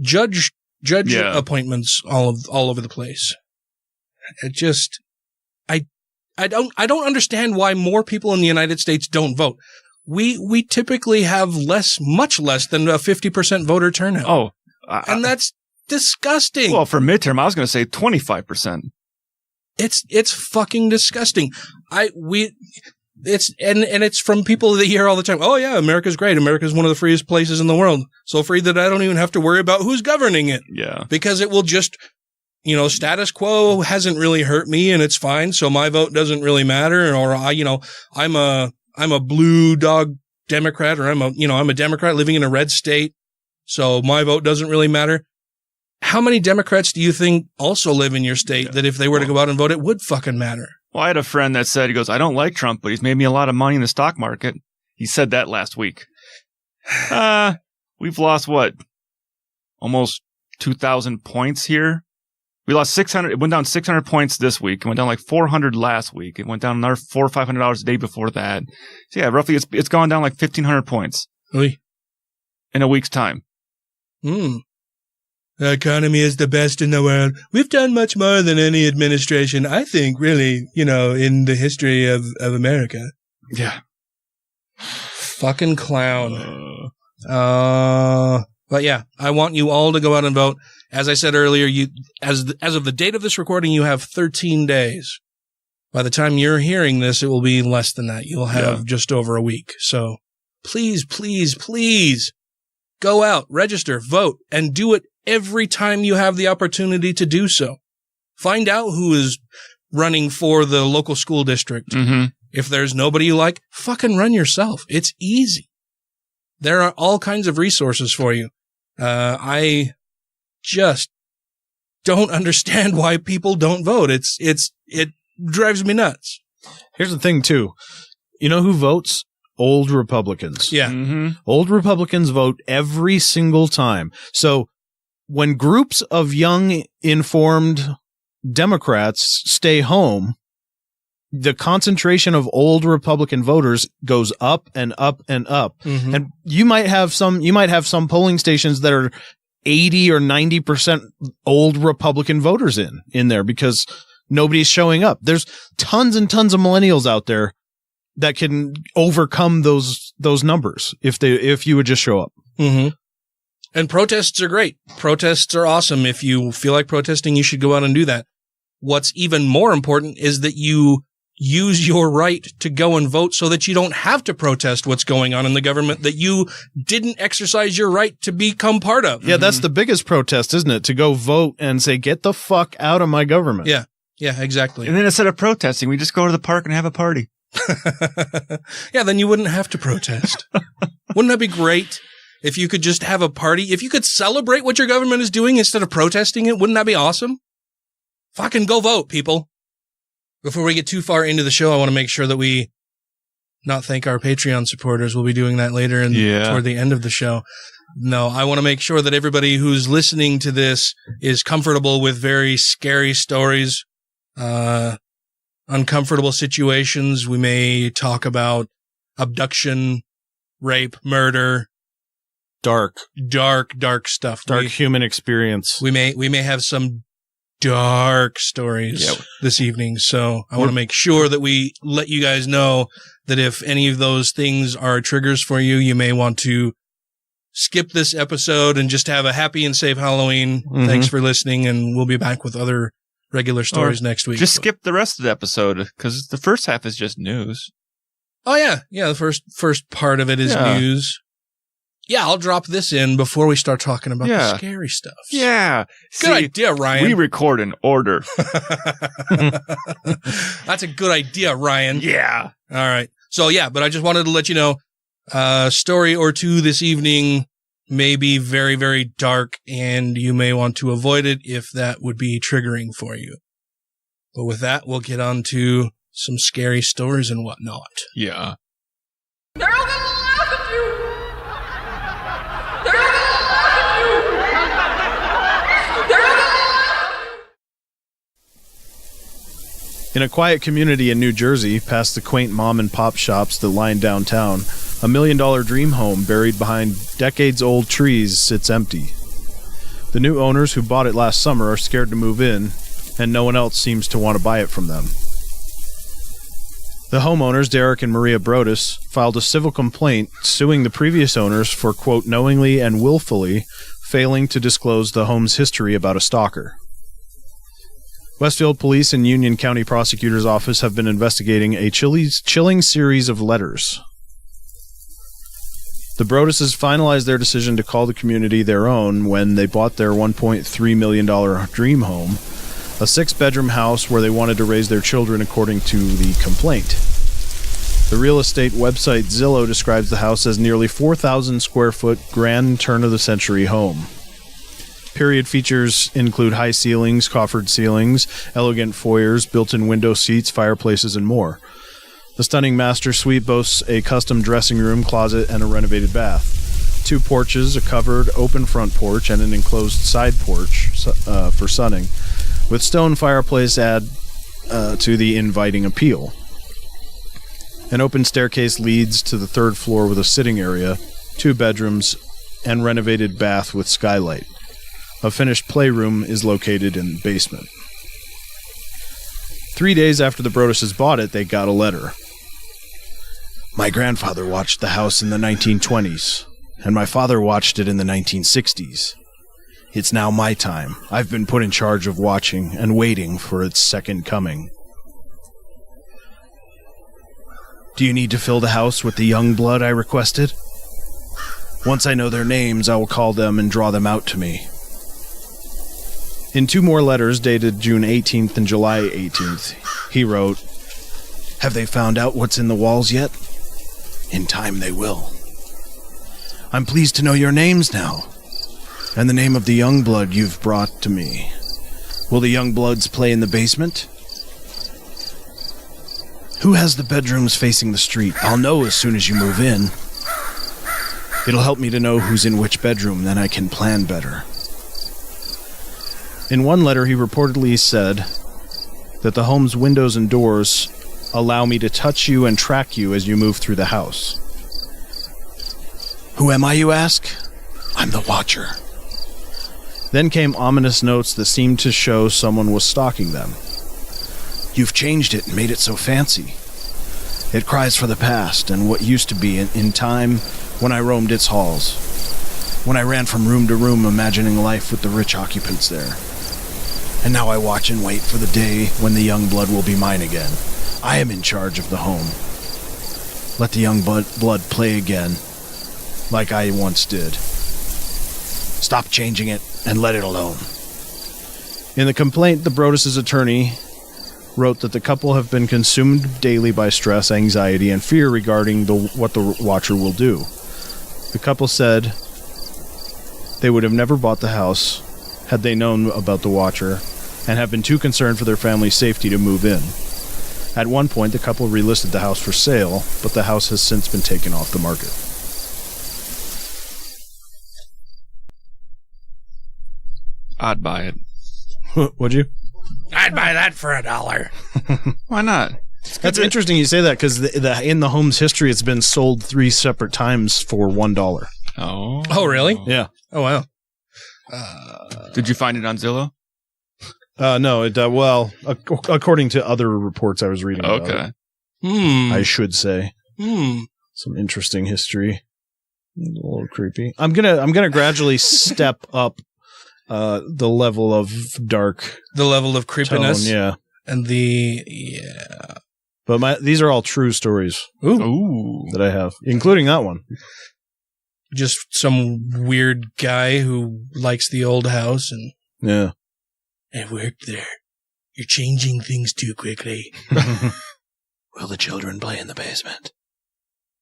judge appointments all over the place. It just, I don't understand why more people in the United States don't vote. We typically have much less than a 50% voter turnout. Oh, and that's disgusting. Well, for midterm, I was going to say 25%. It's fucking disgusting. It's from people that hear all the time. Oh yeah, America's great. America's one of the freest places in the world. So free that I don't even have to worry about who's governing it. Yeah. Because it will just, status quo hasn't really hurt me and it's fine. So my vote doesn't really matter. Or I'm a blue dog Democrat, or I'm a Democrat living in a red state. So my vote doesn't really matter. How many Democrats do you think also live in your state that if they were to go out and vote, it would fucking matter? Well, I had a friend that said, he goes, I don't like Trump, but he's made me a lot of money in the stock market. He said that last week. We've lost almost 2,000 points here. We lost 600. It went down 600 points this week. It went down like 400 last week. It went down another $400 or $500 a day before that. So yeah, roughly it's gone down like 1,500 points in a week's time. The economy is the best in the world. We've done much more than any administration, I think, really, in the history of America. Yeah. Fucking clown. But yeah, I want you all to go out and vote. As I said earlier, as of the date of this recording, you have 13 days. By the time you're hearing this, it will be less than that. You'll have just over a week. So please, please, please go out, register, vote, and do it every time you have the opportunity to do so. Find out who is running for the local school district. Mm-hmm. If there's nobody you like, fucking run yourself. It's easy. There are all kinds of resources for you. I just don't understand why people don't vote. It drives me nuts. Here's the thing too. You know who votes? Old Republicans. Yeah. Mm-hmm. Old Republicans vote every single time. So when groups of young, informed Democrats stay home, the concentration of old Republican voters goes up and up and up. Mm-hmm. And you might have some polling stations that are 80 or 90% old Republican voters in there because nobody's showing up. There's tons and tons of millennials out there that can overcome those numbers if you would just show up. Mm-hmm. And protests are great. Protests are awesome. If you feel like protesting, you should go out and do that. What's even more important is that you use your right to go and vote so that you don't have to protest what's going on in the government that you didn't exercise your right to become part of. Yeah, that's the biggest protest, isn't it? To go vote and say, get the fuck out of my government. Yeah, exactly. And then instead of protesting, we just go to the park and have a party. Yeah, then you wouldn't have to protest. Wouldn't that be great? If you could just have a party, if you could celebrate what your government is doing instead of protesting it, wouldn't that be awesome? Fucking go vote, people. Before we get too far into the show, I want to make sure that we not thank our Patreon supporters. We'll be doing that later toward the end of the show. No, I want to make sure that everybody who's listening to this is comfortable with very scary stories, uncomfortable situations. We may talk about abduction, rape, murder. Dark stuff. Dark human experience. We may have some dark stories this evening. So I want to make sure that we let you guys know that if any of those things are triggers for you, you may want to skip this episode and just have a happy and safe Halloween. Mm-hmm. Thanks for listening. And we'll be back with other regular stories next week. Just skip the rest of the episode because the first half is just news. Oh yeah. Yeah. The first part of it is news. Yeah, I'll drop this in before we start talking about the scary stuff. Yeah. Good idea, Ryan. We record in order. That's a good idea, Ryan. Yeah. All right. So, but I just wanted to let you know, story or two this evening may be very, very dark, and you may want to avoid it if that would be triggering for you. But with that, we'll get on to some scary stories and whatnot. Yeah. They're all gonna laugh at you! They're all gonna laugh at you! They're all gonna laugh at you! In a quiet community in New Jersey, past the quaint mom-and-pop shops that line downtown, a $1 million dream home buried behind decades-old trees sits empty. The new owners who bought it last summer are scared to move in, and no one else seems to want to buy it from them. The homeowners, Derek and Maria Brodus, filed a civil complaint suing the previous owners for, quote, knowingly and willfully failing to disclose the home's history about a stalker. Westfield Police and Union County Prosecutor's Office have been investigating a chilling series of letters. The Broduses finalized their decision to call the community their own when they bought their $1.3 million dream home, a 6-bedroom house where they wanted to raise their children according to the complaint. The real estate website Zillow describes the house as nearly 4,000 square foot grand turn-of-the-century home. Period features include high ceilings, coffered ceilings, elegant foyers, built-in window seats, fireplaces, and more. The stunning master suite boasts a custom dressing room, closet, and a renovated bath. 2 porches, a covered, open front porch, and an enclosed side porch for sunning, with stone fireplace add to the inviting appeal. An open staircase leads to the 3rd floor with a sitting area, 2 bedrooms, and renovated bath with skylight. A finished playroom is located in the basement. 3 days after the Broduses bought it, they got a letter. My grandfather watched the house in the 1920s, and my father watched it in the 1960s. It's now my time. I've been put in charge of watching and waiting for its second coming. Do you need to fill the house with the young blood I requested? Once I know their names, I will call them and draw them out to me. In 2 more letters dated June 18th and July 18th, he wrote, Have they found out what's in the walls yet? In time they will. I'm pleased to know your names now, and the name of the young blood you've brought to me. Will the young bloods play in the basement? Who has the bedrooms facing the street? I'll know as soon as you move in. It'll help me to know who's in which bedroom, then I can plan better. In one letter, he reportedly said that the home's windows and doors allow me to touch you and track you as you move through the house. Who am I, you ask? I'm the Watcher. Then came ominous notes that seemed to show someone was stalking them. You've changed it and made it so fancy. It cries for the past and what used to be in time when I roamed its halls. When I ran from room to room imagining life with the rich occupants there. And now I watch and wait for the day when the young blood will be mine again. I am in charge of the home. Let the young blood play again, like I once did. Stop changing it and let it alone. In the complaint, the Broduses' attorney wrote that the couple have been consumed daily by stress, anxiety, and fear regarding what the Watcher will do. The couple said they would have never bought the house had they known about the Watcher, and have been too concerned for their family's safety to move in. At one point, the couple relisted the house for sale, but the house has since been taken off the market. I'd buy it. Would you? I'd buy that for $1. Why not? That's interesting you say that, because in the home's history, it's been sold 3 separate times for $1. Oh. Oh, really? Yeah. Oh, wow. Did you find it on Zillow? No, according to other reports I was reading about Okay. it, I should say. Hmm. Some interesting history. A little creepy. I'm gonna gradually step up the level of dark. The level of creepiness. Tone, yeah. And But these are all true stories. Ooh. That I have, including that one. Just some weird guy who likes the old house and Yeah. I worked there. You're changing things too quickly. Will the children play in the basement?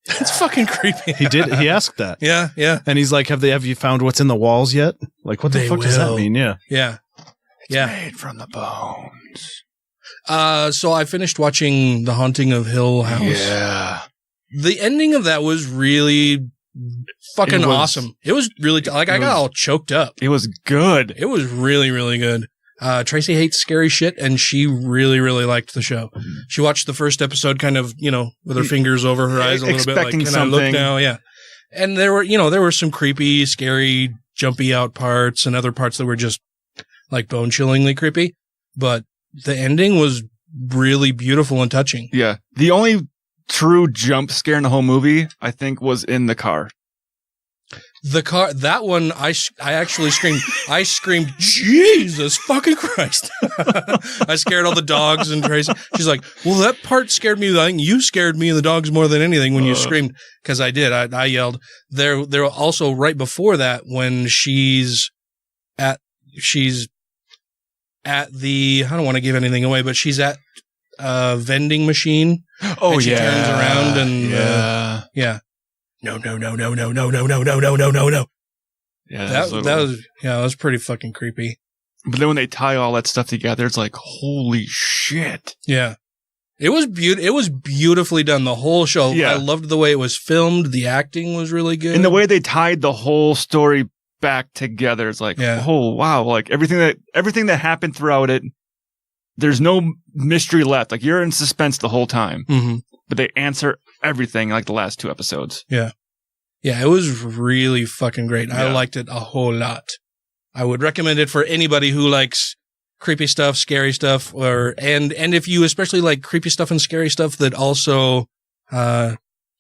It's fucking creepy. He asked that. Yeah, yeah. And he's like, have you found what's in the walls yet? Like, what the fuck does that mean? Yeah. Yeah. It's made from the bones. So I finished watching The Haunting of Hill House. Yeah. The ending of that was really fucking awesome. It was really, I got all choked up. It was good. It was really, really good. Tracy hates scary shit, and she really, really liked the show. She watched the first episode kind of, with her fingers over her eyes a little bit, like, can I look now? Yeah. And there were some creepy, scary, jumpy out parts and other parts that were just like bone-chillingly creepy. But the ending was really beautiful and touching. Yeah. The only true jump scare in the whole movie, I think, was in the car. The car, that one, I actually screamed. I screamed, Jesus fucking Christ. I scared all the dogs and Tracy. She's like, well, that part scared me. I think you scared me and the dogs more than anything when you screamed. Because I did. I yelled. There also right before that when she's at the, I don't want to give anything away, but she's at a vending machine. Oh, and she yeah. turns around and, yeah. No. Yeah, that was pretty fucking creepy. But then when they tie all that stuff together, it's like, holy shit. Yeah. It was beautifully done, the whole show. Yeah. I loved the way it was filmed. The acting was really good. And the way they tied the whole story back together, it's like, oh, wow. Like everything that happened throughout it, there's no mystery left. Like you're in suspense the whole time. Mm-hmm. But they answer everything like the last 2 episodes. Yeah. Yeah, it was really fucking great. Yeah. I liked it a whole lot. I would recommend it for anybody who likes creepy stuff, scary stuff, and if you especially like creepy stuff and scary stuff that also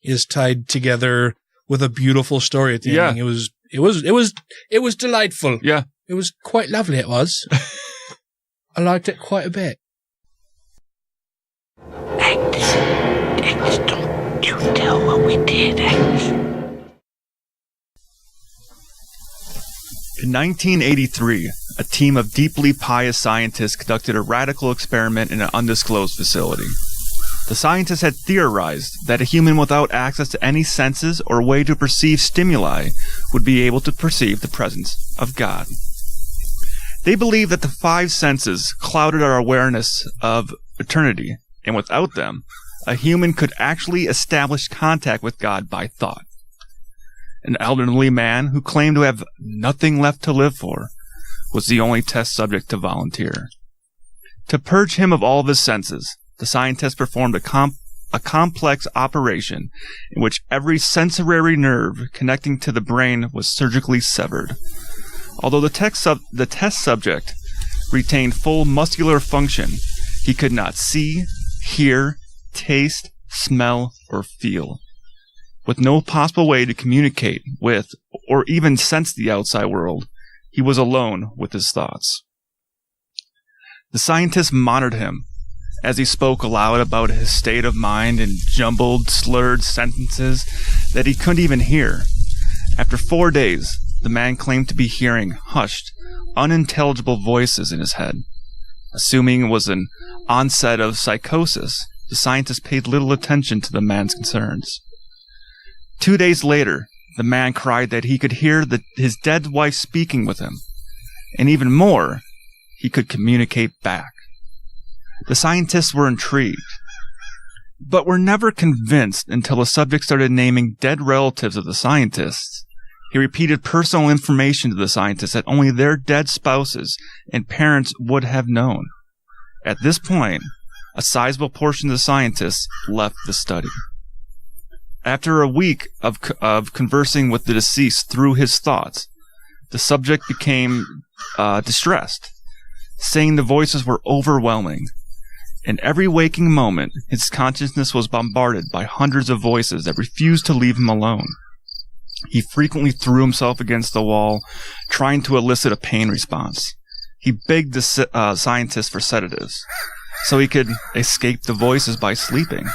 is tied together with a beautiful story at the ending. It was delightful. Yeah. It was quite lovely, it was. I liked it quite a bit. Agnes, don't you tell what we did, Agnes. In 1983, a team of deeply pious scientists conducted a radical experiment in an undisclosed facility. The scientists had theorized that a human without access to any senses or way to perceive stimuli would be able to perceive the presence of God. They believed that the 5 senses clouded our awareness of eternity, and without them, a human could actually establish contact with God by thought. An elderly man who claimed to have nothing left to live for was the only test subject to volunteer. To purge him of all of his senses, the scientists performed a complex operation in which every sensory nerve connecting to the brain was surgically severed. Although the test subject retained full muscular function, he could not see, hear, taste, smell, or feel. With no possible way to communicate with or even sense the outside world, he was alone with his thoughts. The scientists monitored him as he spoke aloud about his state of mind in jumbled, slurred sentences that he couldn't even hear. After 4 days, the man claimed to be hearing hushed, unintelligible voices in his head. Assuming it was an onset of psychosis, the scientists paid little attention to the man's concerns. 2 days later, the man cried that he could hear his dead wife speaking with him, and even more, he could communicate back. The scientists were intrigued, but were never convinced until the subject started naming dead relatives of the scientists. He repeated personal information to the scientists that only their dead spouses and parents would have known. At this point, a sizable portion of the scientists left the study. After a week of conversing with the deceased through his thoughts, the subject became distressed, saying the voices were overwhelming. In every waking moment, his consciousness was bombarded by hundreds of voices that refused to leave him alone. He frequently threw himself against the wall, trying to elicit a pain response. He begged the scientists for sedatives, so he could escape the voices by sleeping.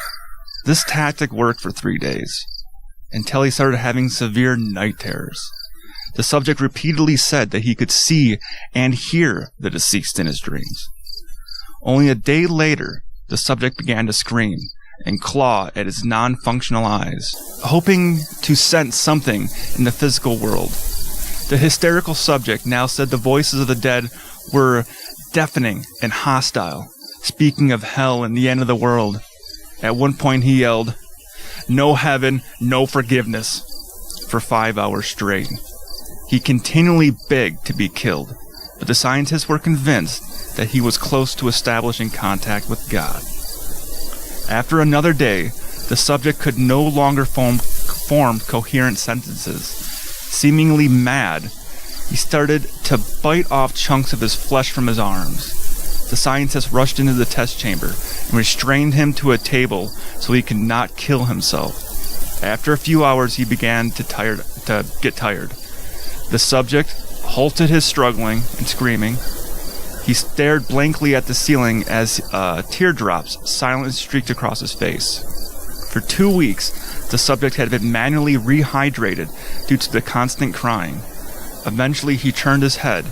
This tactic worked for 3 days, until he started having severe night terrors. The subject repeatedly said that he could see and hear the deceased in his dreams. Only a day later, the subject began to scream and claw at his non-functional eyes, hoping to sense something in the physical world. The hysterical subject now said the voices of the dead were deafening and hostile, speaking of hell and the end of the world. At one point he yelled, no heaven, no forgiveness for 5 hours straight. He continually begged to be killed, but the scientists were convinced that he was close to establishing contact with God. After another day, the subject could no longer form coherent sentences. Seemingly mad, he started to bite off chunks of his flesh from his arms. The scientists rushed into the test chamber and restrained him to a table so he could not kill himself. After a few hours, he began to get tired. The subject halted his struggling and screaming. He stared blankly at the ceiling as teardrops silently streaked across his face. For 2 weeks, the subject had been manually rehydrated due to the constant crying. Eventually, he turned his head,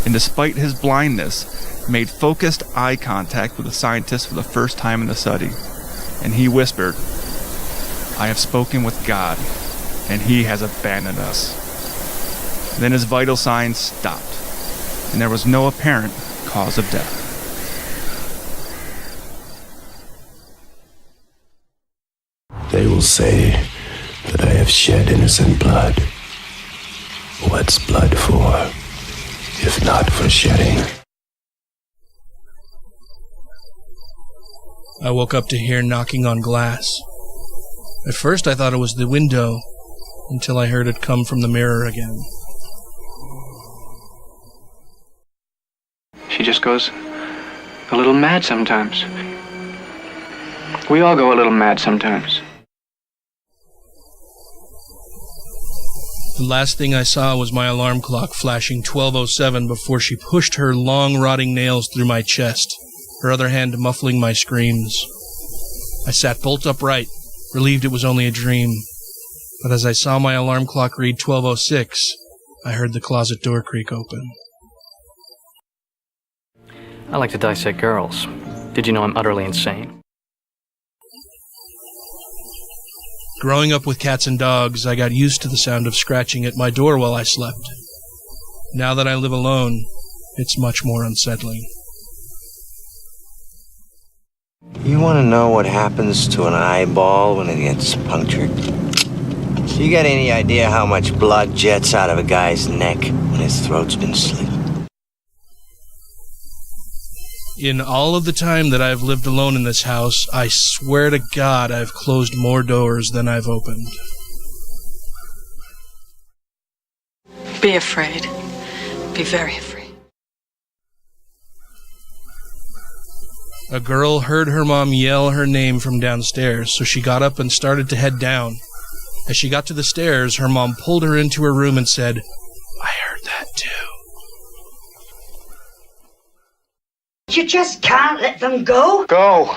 and despite his blindness, made focused eye contact with the scientist for the first time in the study. And he whispered, "I have spoken with God, and he has abandoned us." Then his vital signs stopped, and there was no apparent cause of death. They will say that I have shed innocent blood. What's blood for, if not for shedding? I woke up to hear knocking on glass. At first I thought it was the window, until I heard it come from the mirror again. She just goes a little mad sometimes. We all go a little mad sometimes. The last thing I saw was my alarm clock flashing 12:07 before she pushed her long, rotting nails through my chest, her other hand muffling my screams. I sat bolt upright, relieved it was only a dream. But as I saw my alarm clock read 12:06, I heard the closet door creak open. I like to dissect girls. Did you know I'm utterly insane? Growing up with cats and dogs, I got used to the sound of scratching at my door while I slept. Now that I live alone, it's much more unsettling. You want to know what happens to an eyeball when it gets punctured? You got any idea how much blood jets out of a guy's neck when his throat's been slit? In all of the time that I've lived alone in this house, I swear to God I've closed more doors than I've opened. Be afraid. Be very afraid. A girl heard her mom yell her name from downstairs, so she got up and started to head down. As she got to the stairs, her mom pulled her into her room and said, "I heard that too." You just can't let them go. Go!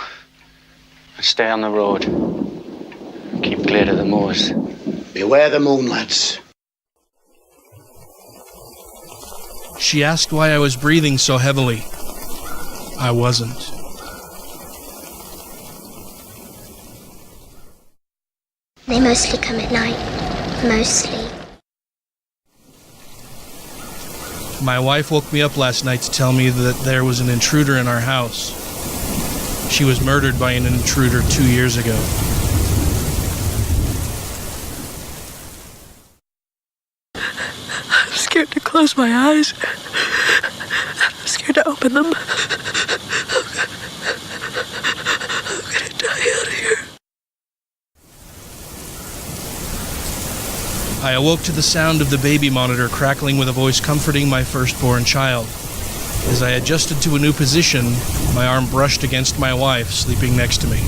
Stay on the road. Keep clear to the moors. Beware the moon, lads. She asked why I was breathing so heavily. I wasn't. They mostly come at night. Mostly. My wife woke me up last night to tell me that there was an intruder in our house. She was murdered by an intruder 2 years ago. I'm scared to close my eyes. I'm scared to open them. I'm gonna die out here. I awoke to the sound of the baby monitor crackling with a voice comforting my firstborn child. As I adjusted to a new position, my arm brushed against my wife, sleeping next to me.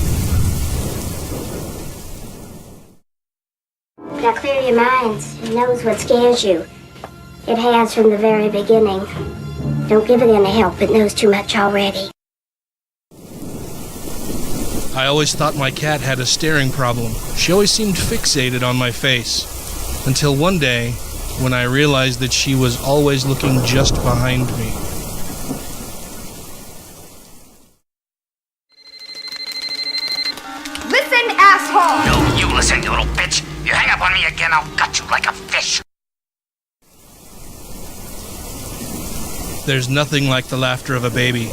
Now clear your minds. It knows what scares you. It has from the very beginning. Don't give it any help. It knows too much already. I always thought my cat had a staring problem. She always seemed fixated on my face. Until one day, when I realized that she was always looking just behind me. Listen, asshole! No, you listen, you little bitch. You hang up on me again, I'll gut you like a fish. There's nothing like the laughter of a baby,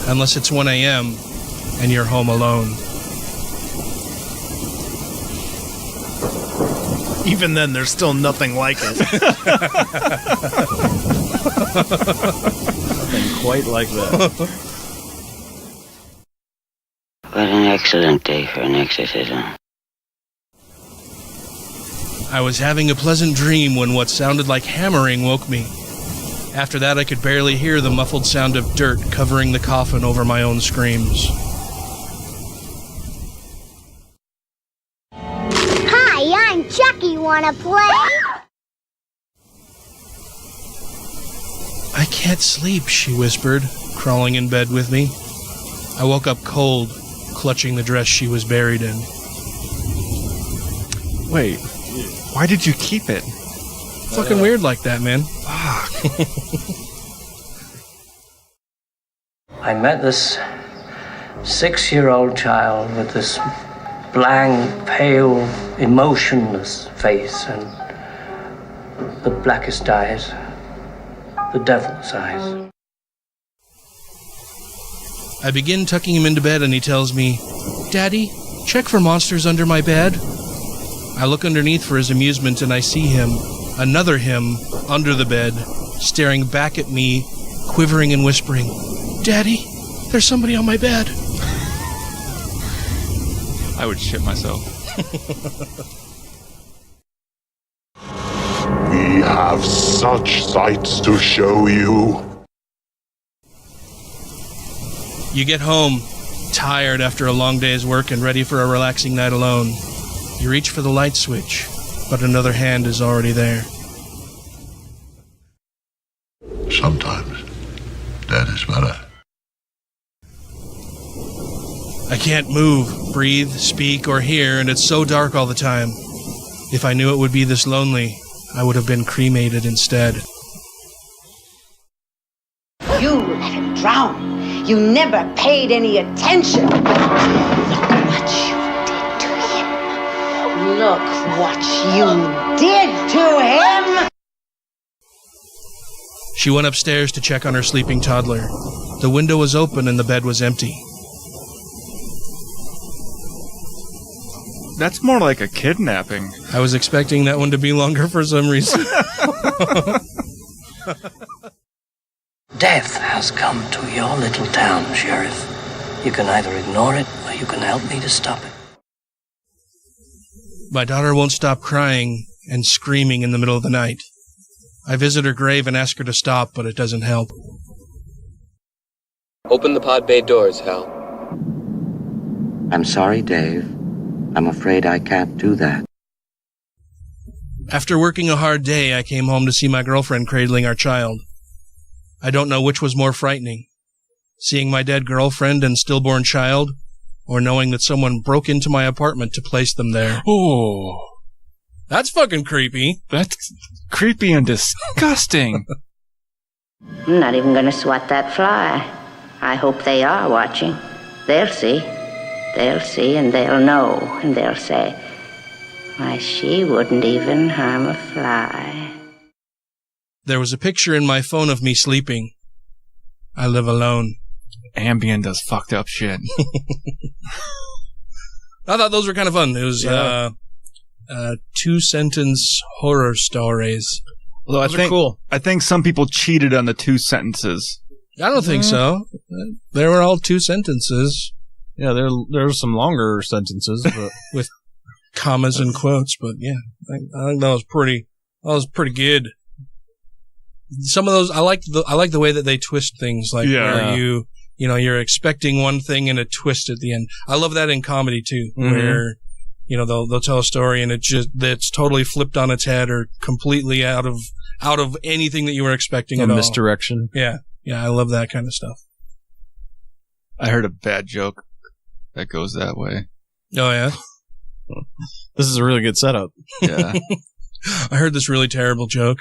unless it's 1 a.m. and you're home alone. Even then, there's still nothing like it. Nothing quite like that. What an excellent day for an exorcism. I was having a pleasant dream when what sounded like hammering woke me. After that, I could barely hear the muffled sound of dirt covering the coffin over my own screams. Hi, I'm Chucky. Wanna play? I can't sleep, she whispered, crawling in bed with me. I woke up cold, clutching the dress she was buried in. Wait, why did you keep it? Fucking weird like that, man. I met this 6-year-old child with this blank, pale, emotionless face and the blackest eyes, the devil's eyes. I begin tucking him into bed and he tells me, "Daddy, check for monsters under my bed." I look underneath for his amusement and I see him, another him, under the bed, staring back at me, quivering and whispering, "Daddy, there's somebody on my bed." I would shit myself. We have such sights to show you. You get home, tired after a long day's work and ready for a relaxing night alone. You reach for the light switch, but another hand is already there. Sometimes that is better. I can't move, breathe, speak, or hear, and it's so dark all the time. If I knew it would be this lonely, I would have been cremated instead. You let him drown. You never paid any attention. Look what you did to him. Look what you did to him. She went upstairs to check on her sleeping toddler. The window was open and the bed was empty. That's more like a kidnapping. I was expecting that one to be longer for some reason. Death has come to your little town, Sheriff. You can either ignore it or you can help me to stop it. My daughter won't stop crying and screaming in the middle of the night. I visit her grave and ask her to stop, but it doesn't help. Open the pod bay doors, Hal. I'm sorry, Dave. I'm afraid I can't do that. After working a hard day, I came home to see my girlfriend cradling our child. I don't know which was more frightening, seeing my dead girlfriend and stillborn child, or knowing that someone broke into my apartment to place them there. Oh, that's fucking creepy. That's creepy and disgusting. I'm not even going to swat that fly. I hope they are watching. They'll see. They'll see and they'll know, and they'll say, why, she wouldn't even harm a fly. There was a picture in my phone of me sleeping. I live alone. Ambien does fucked up shit. I thought those were kind of fun. It was 2-sentence horror stories. Although those are cool. I think some people cheated on the 2 sentences. I don't think so. They were all 2 sentences. Yeah, there are some longer sentences, but with commas and quotes. But yeah, I think that was pretty. That was pretty good. Some of those I like the way that they twist things, like where you're expecting one thing and a twist at the end. I love that in comedy too, where they'll tell a story and it's totally flipped on its head or completely out of anything that you were expecting at all. Misdirection. Yeah, I love that kind of stuff. I heard a bad joke that goes that way. Oh yeah. This is a really good setup. Yeah. I heard this really terrible joke.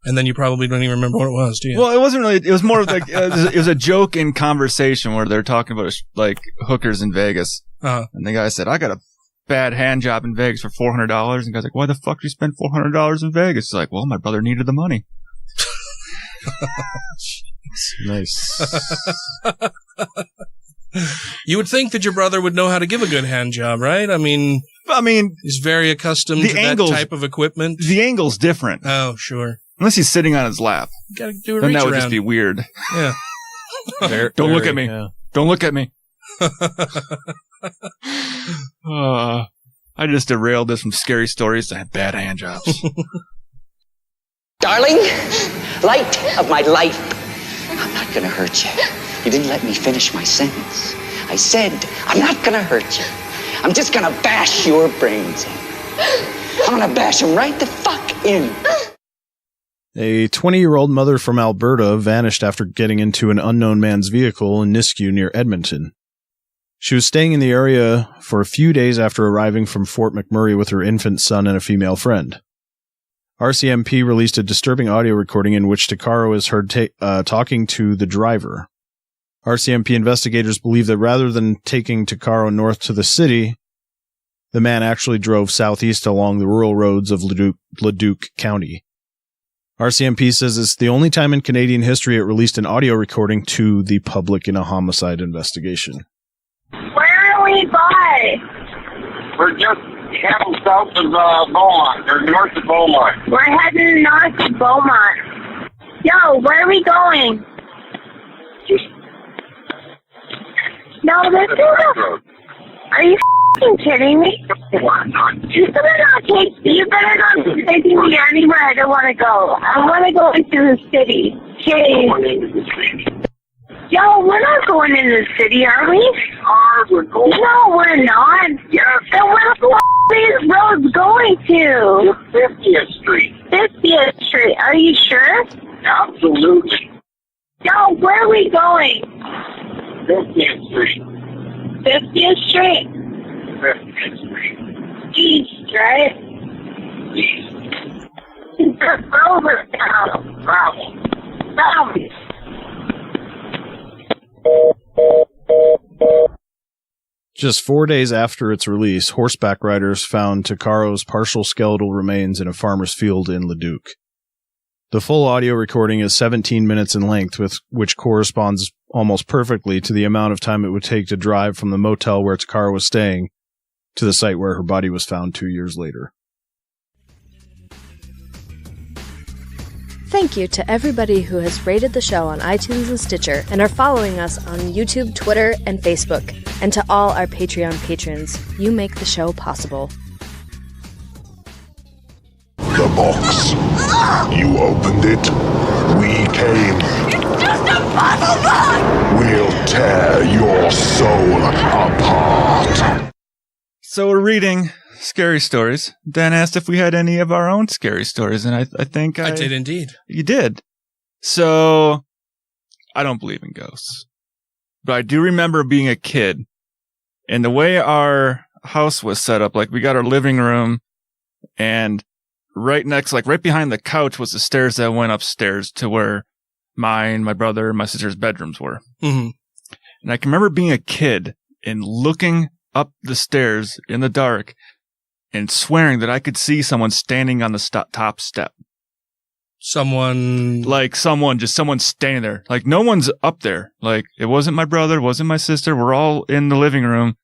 And then you probably don't even remember what it was, do you? Well, it wasn't really. It was more of like it was a joke in conversation where they're talking about like hookers in Vegas, and the guy said, "I got a bad hand job in Vegas for $400." And the guy's like, "Why the fuck do you spend $400 in Vegas?" He's like, "Well, my brother needed the money." Nice. You would think that your brother would know how to give a good hand job, right? I mean, I mean, he's very accustomed to that type of equipment. The angle's different. Oh, sure. Unless he's sitting on his lap. You gotta do a Then reach that would around. just be weird. Yeah. Don't look at me. Yeah. Don't look at me. I just derailed this from scary stories to bad hand jobs. Darling, light of my life, I'm not gonna hurt you. You didn't let me finish my sentence. I said, I'm not gonna hurt you. I'm just gonna bash your brains in. I'm gonna bash them right the fuck in. A 20-year-old mother from Alberta vanished after getting into an unknown man's vehicle in Nisku near Edmonton. She was staying in the area for a few days after arriving from Fort McMurray with her infant son and a female friend. RCMP released a disturbing audio recording in which Tuccaro is heard talking to the driver. RCMP investigators believe that rather than taking Tuccaro north to the city, the man actually drove southeast along the rural roads of Leduc County. RCMP says it's the only time in Canadian history it released an audio recording to the public in a homicide investigation. Where are we by? We're just heading south of Beaumont, or north of Beaumont. We're heading north to Beaumont. Yo, where are we going? No, this is a... Are you f***ing kidding me? You better not be taking me anywhere I don't want to go. I want to go into the city. Jeez. Yo, we're not going into the city, are we? We're going. No, we're not. Yes. Then where the f*** are these roads going to? 50th Street. 50th Street. Are you sure? Absolutely. Yo, where are we going? 50th Street. 50th Street? 50th Street. East, right? Just over town. Bravo. Just 4 days after its release, horseback riders found Tuccaro's partial skeletal remains in a farmer's field in Leduc. The full audio recording is 17 minutes in length, which corresponds almost perfectly to the amount of time it would take to drive from the motel where Tuccaro was staying to the site where her body was found 2 years later. Thank you to everybody who has rated the show on iTunes and Stitcher and are following us on YouTube, Twitter, and Facebook. And to all our Patreon patrons, you make the show possible. The box. You opened it. We came. It's just a puzzle box! We'll tear your soul apart. So we're reading scary stories. Dan asked if we had any of our own scary stories, and I think I did indeed. You did. So I don't believe in ghosts, but I do remember being a kid, and the way our house was set up, like we got our living room, and right next, like right behind the couch was the stairs that went upstairs to where mine, my brother, and my sister's bedrooms were. Mm-hmm. And I can remember being a kid and looking up the stairs in the dark and swearing that I could see someone standing on the top step. Someone standing there. Like, no one's up there. Like, it wasn't my brother, it wasn't my sister. We're all in the living room.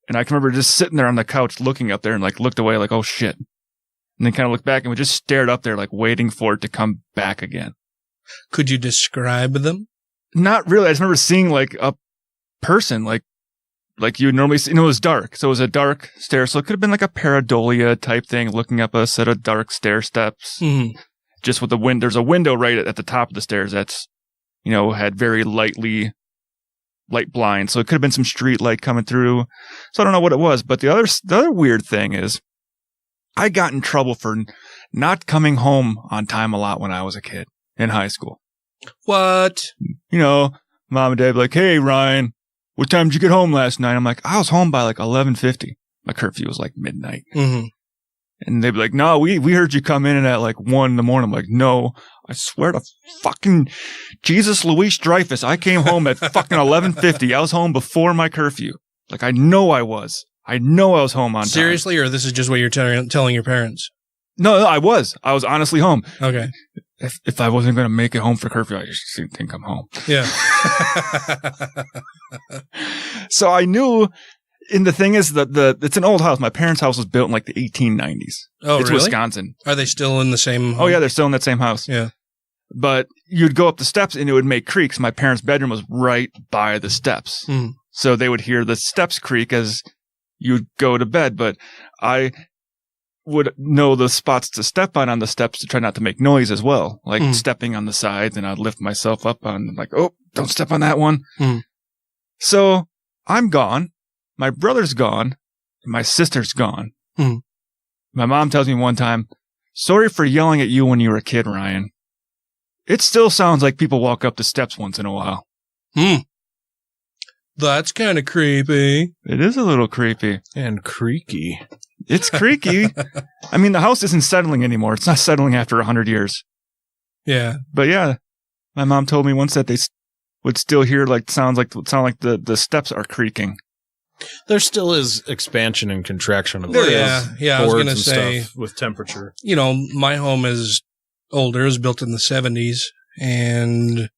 And I can remember just sitting there on the couch looking up there and like looked away like, oh shit. And then kind of looked back and we just stared up there like waiting for it to come back again. Could you describe them? Not really. I just remember seeing like a person like you would normally see. It was dark. So it was a dark stair. So it could have been like a pareidolia type thing looking up a set of dark stair steps. Mm-hmm. Just with the window. There's a window right at the top of the stairs that's, had very light blinds. So it could have been some street light coming through. So I don't know what it was. But the other weird thing is I got in trouble for not coming home on time a lot when I was a kid in high school. What? Mom and dad be like, hey, Ryan, what time did you get home last night? I'm like, I was home by like 11:50. My curfew was like midnight. Mm-hmm. And they'd be like, no, we heard you come in at like 1 a.m. I'm like, no, I swear to fucking Jesus Louis Dreyfus, I came home at fucking 11:50. I was home before my curfew. Like, I know I was home on time. Seriously, or this is just what you're telling your parents? No, I was honestly home. Okay. If I wasn't going to make it home for curfew, I just didn't think I'm home. Yeah. So I knew And the thing is that it's an old house. My parents' house was built in like the 1890s. Oh, it's really? Wisconsin. Are they still in the same home? Oh, yeah, they're still in that same house. Yeah. But you'd go up the steps and it would make creaks. My parents' bedroom was right by the steps. So they would hear the steps creak as you'd go to bed. But I would know the spots to step on the steps to try not to make noise as well. Like stepping on the sides, and I'd lift myself up on like, oh, don't step on that one. So I'm gone. My brother's gone. And my sister's gone. My mom tells me one time, sorry for yelling at you when you were a kid, Ryan. It still sounds like people walk up the steps once in a while. That's kind of creepy. It is a little creepy. And creaky. It's creaky. I mean, the house isn't settling anymore. It's not settling after 100 years. Yeah. But yeah, my mom told me once that they would still hear sound like the steps are creaking. There still is expansion and contraction of I was going to say, stuff with temperature. You know, my home is older. It was built in the 70s, and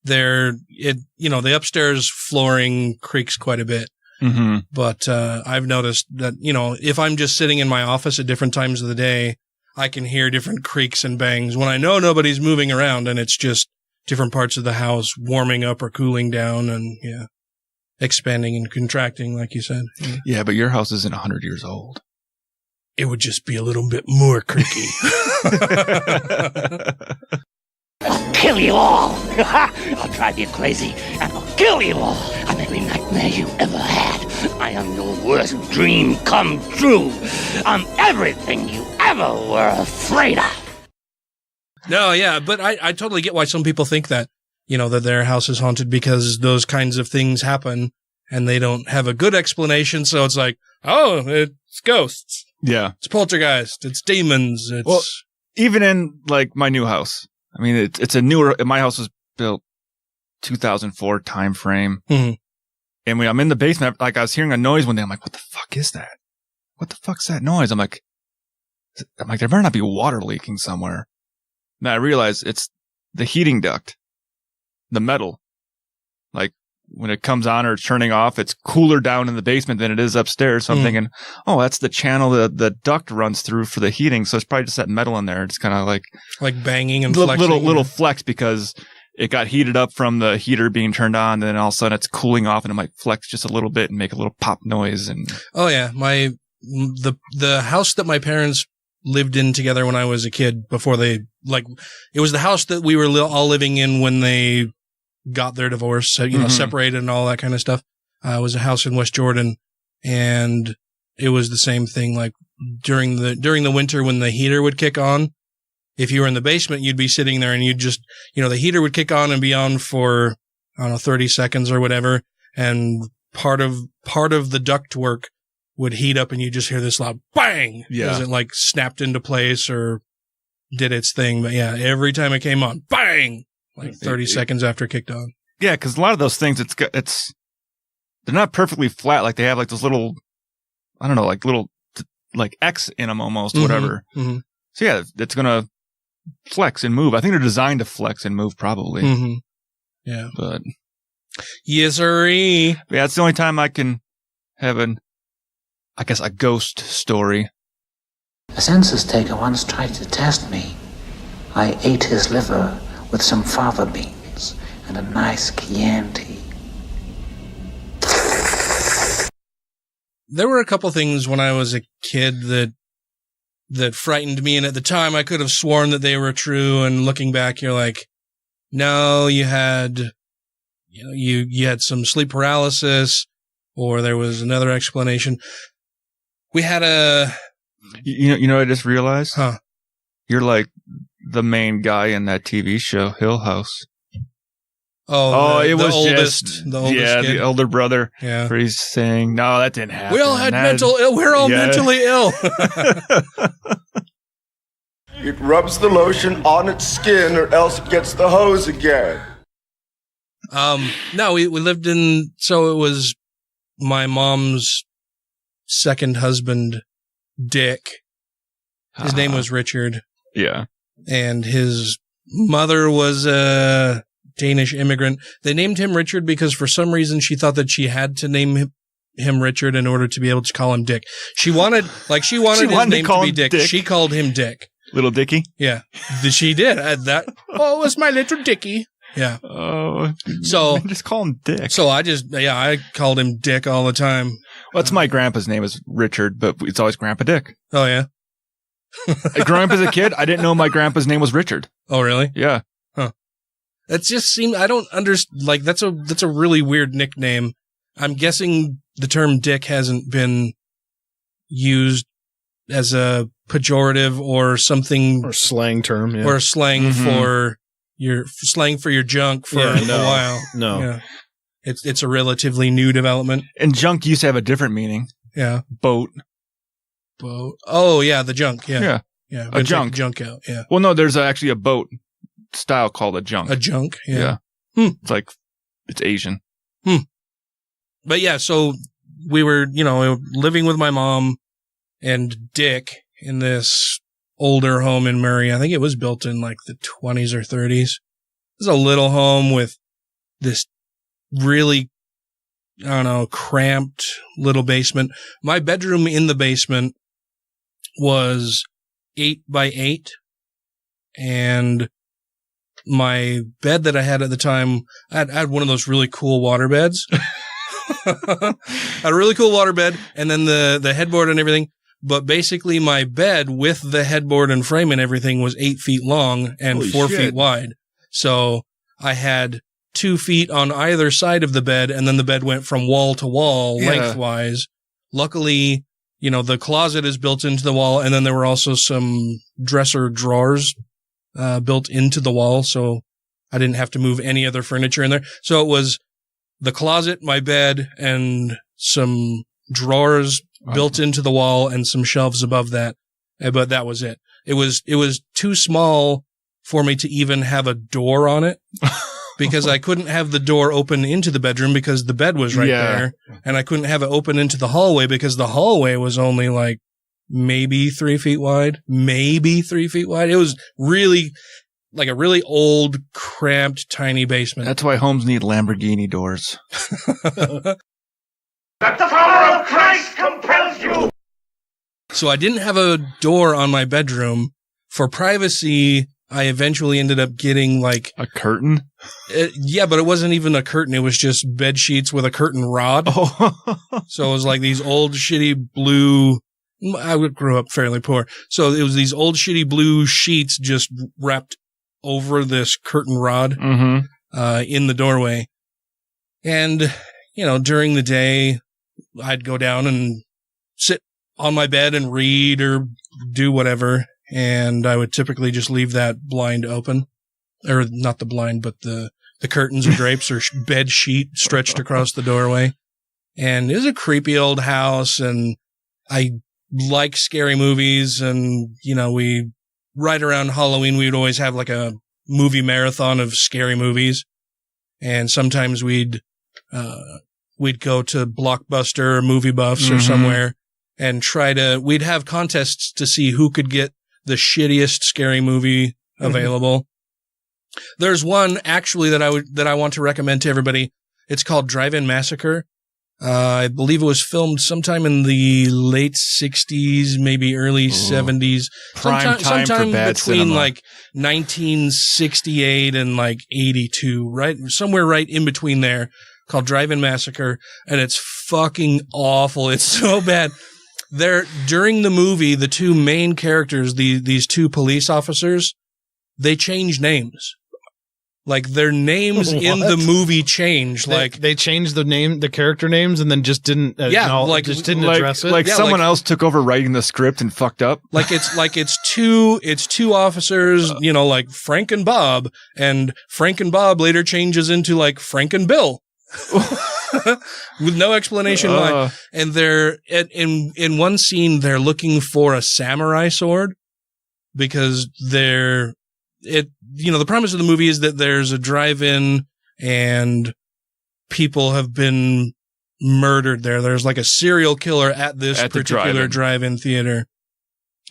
the upstairs flooring creaks quite a bit. But I've noticed that, if I'm just sitting in my office at different times of the day, I can hear different creaks and bangs when I know nobody's moving around, and it's just different parts of the house warming up or cooling down, and expanding and contracting, like you said. Yeah, but your house isn't 100 years old. It would just be a little bit more creaky. I'll kill you all. I'll drive you crazy, and I'll kill you all. I'm every nightmare you ever had. I am your worst dream come true. I'm everything you ever were afraid of. No, yeah, but I totally get why some people think that, that their house is haunted, because those kinds of things happen and they don't have a good explanation. So it's like, oh, it's ghosts. Yeah. It's poltergeist. It's demons. Well, even in like my new house, I mean, it's a newer, my house was built 2004 time frame. And when I'm in the basement, like I was hearing a noise one day. I'm like, what the fuck is that? What the fuck's that noise? I'm like, there better not be water leaking somewhere. And I realize it's the heating duct, the metal. Like when it comes on or turning off, it's cooler down in the basement than it is upstairs. So I'm thinking, oh, that's the channel the duct runs through for the heating. So it's probably just that metal in there. It's kind of like banging and flexing. Little flex because it got heated up from the heater being turned on. Then all of a sudden it's cooling off, and it might flex just a little bit and make a little pop noise. And oh yeah, the house that my parents lived in together when I was a kid, before it was the house that we were all living in when they got their divorce, separated and all that kind of stuff. It was a house in West Jordan, and it was the same thing. Like during the winter when the heater would kick on, if you were in the basement, you'd be sitting there and you'd just, the heater would kick on and be on for, 30 seconds or whatever. And part of the ductwork would heat up, and you just hear this loud bang as it snapped into place or did its thing. But yeah, every time it came on, bang, 30 seconds after it kicked on. Yeah, because a lot of those things, they're not perfectly flat. Like they have those little, I don't know, little X in them almost, whatever. So yeah, it's gonna flex and move. I think they're designed to flex and move, probably. Yeah, but yes, sirree. Yeah, it's the only time I can have a ghost story. A census taker once tried to test me. I ate his liver with some fava beans and a nice Chianti. There were a couple things when I was a kid that frightened me, and at the time I could have sworn that they were true, and looking back you're like, no, you had some sleep paralysis, or there was another explanation. We had I just realized? Huh. You're like the main guy in that TV show, Hill House. The oldest kid. The older brother. Yeah. Where he's saying, no, that didn't happen. We all had we're all mentally ill. It rubs the lotion on its skin, or else it gets the hose again. No, we lived so it was my mom's second husband, Dick. His name was Richard. Yeah. And his mother was a Danish immigrant. They named him Richard because for some reason she thought that she had to name him Richard in order to be able to call him Dick. She wanted his name to be Dick. She called him Dick. Little Dicky? Yeah. She did. Oh, it's my little Dicky. Yeah. Oh. So just call him Dick. So I called him Dick all the time. Well, that's my grandpa's name is Richard, but it's always Grandpa Dick. Oh, yeah? Growing up as a kid, I didn't know my grandpa's name was Richard. Oh, really? Yeah. Huh. That just seemed, I don't understand, like, that's a really weird nickname. I'm guessing the term Dick hasn't been used as a pejorative or something. Or slang term, yeah. Or slang for your junk for a while. No. Yeah. It's a relatively new development. And junk used to have a different meaning. Yeah. Boat. Oh, yeah, the junk. Yeah. Yeah. A junk. Junk out. Yeah. Well, no, there's actually a boat style called a junk. A junk. Yeah. It's like, it's Asian. But yeah, so we were, living with my mom and Dick in this older home in Murray. I think it was built in like the 20s or 30s. It was a little home with this really, cramped little basement. My bedroom in the basement was 8 by 8. And my bed that I had at the time, I had one of those really cool water beds. I had a really cool water bed and then the headboard and everything. But basically my bed with the headboard and frame and everything was 8 feet long and Holy 4 shit. feet wide. So I had 2 feet on either side of the bed, and then the bed went from wall to wall lengthwise. Luckily, the closet is built into the wall, and then there were also some dresser drawers built into the wall, so I didn't have to move any other furniture in there. So it was the closet, my bed, and some drawers built into the wall and some shelves above that. But that was it. It was too small for me to even have a door on it because I couldn't have the door open into the bedroom because the bed was right there. And I couldn't have it open into the hallway because the hallway was only like maybe 3 feet wide. It was really like a really old, cramped, tiny basement. That's why homes need Lamborghini doors. That the power of Christ compels you! So I didn't have a door on my bedroom. For privacy, I eventually ended up getting like a curtain. Yeah, but it wasn't even a curtain. It was just bed sheets with a curtain rod. So it was like these old shitty blue. I grew up fairly poor. So it was these old shitty blue sheets just wrapped over this curtain rod in the doorway. And, during the day, I'd go down and sit on my bed and read or do whatever. And I would typically just leave that blind open, or not the blind, but the curtains or drapes or bed sheet stretched across the doorway. And it was a creepy old house. And I like scary movies. And, we right around Halloween, we would always have like a movie marathon of scary movies. And sometimes we'd go to Blockbuster or Movie Buffs or somewhere and we'd have contests to see who could get the shittiest scary movie available. There's one actually that I want to recommend to everybody. It's called Drive-In Massacre. I believe it was filmed sometime in the late 60s, maybe early 70s. Prime time for bad between cinema. like 1968 and like 82, right? Somewhere right in between there, called Drive-In Massacre. And it's fucking awful. It's so bad. During the movie, the two main characters, these two police officers, they change names. Like their names in the movie change. They changed the character names, and then just didn't. Didn't address it. Like someone else took over writing the script and fucked up. It's two officers, like Frank and Bob, and Frank and Bob later changes into like Frank and Bill. With no explanation why. And they're in one scene, they're looking for a samurai sword because the premise of the movie is that there's a drive-in and people have been murdered there. There's like a serial killer at this particular drive-in theater.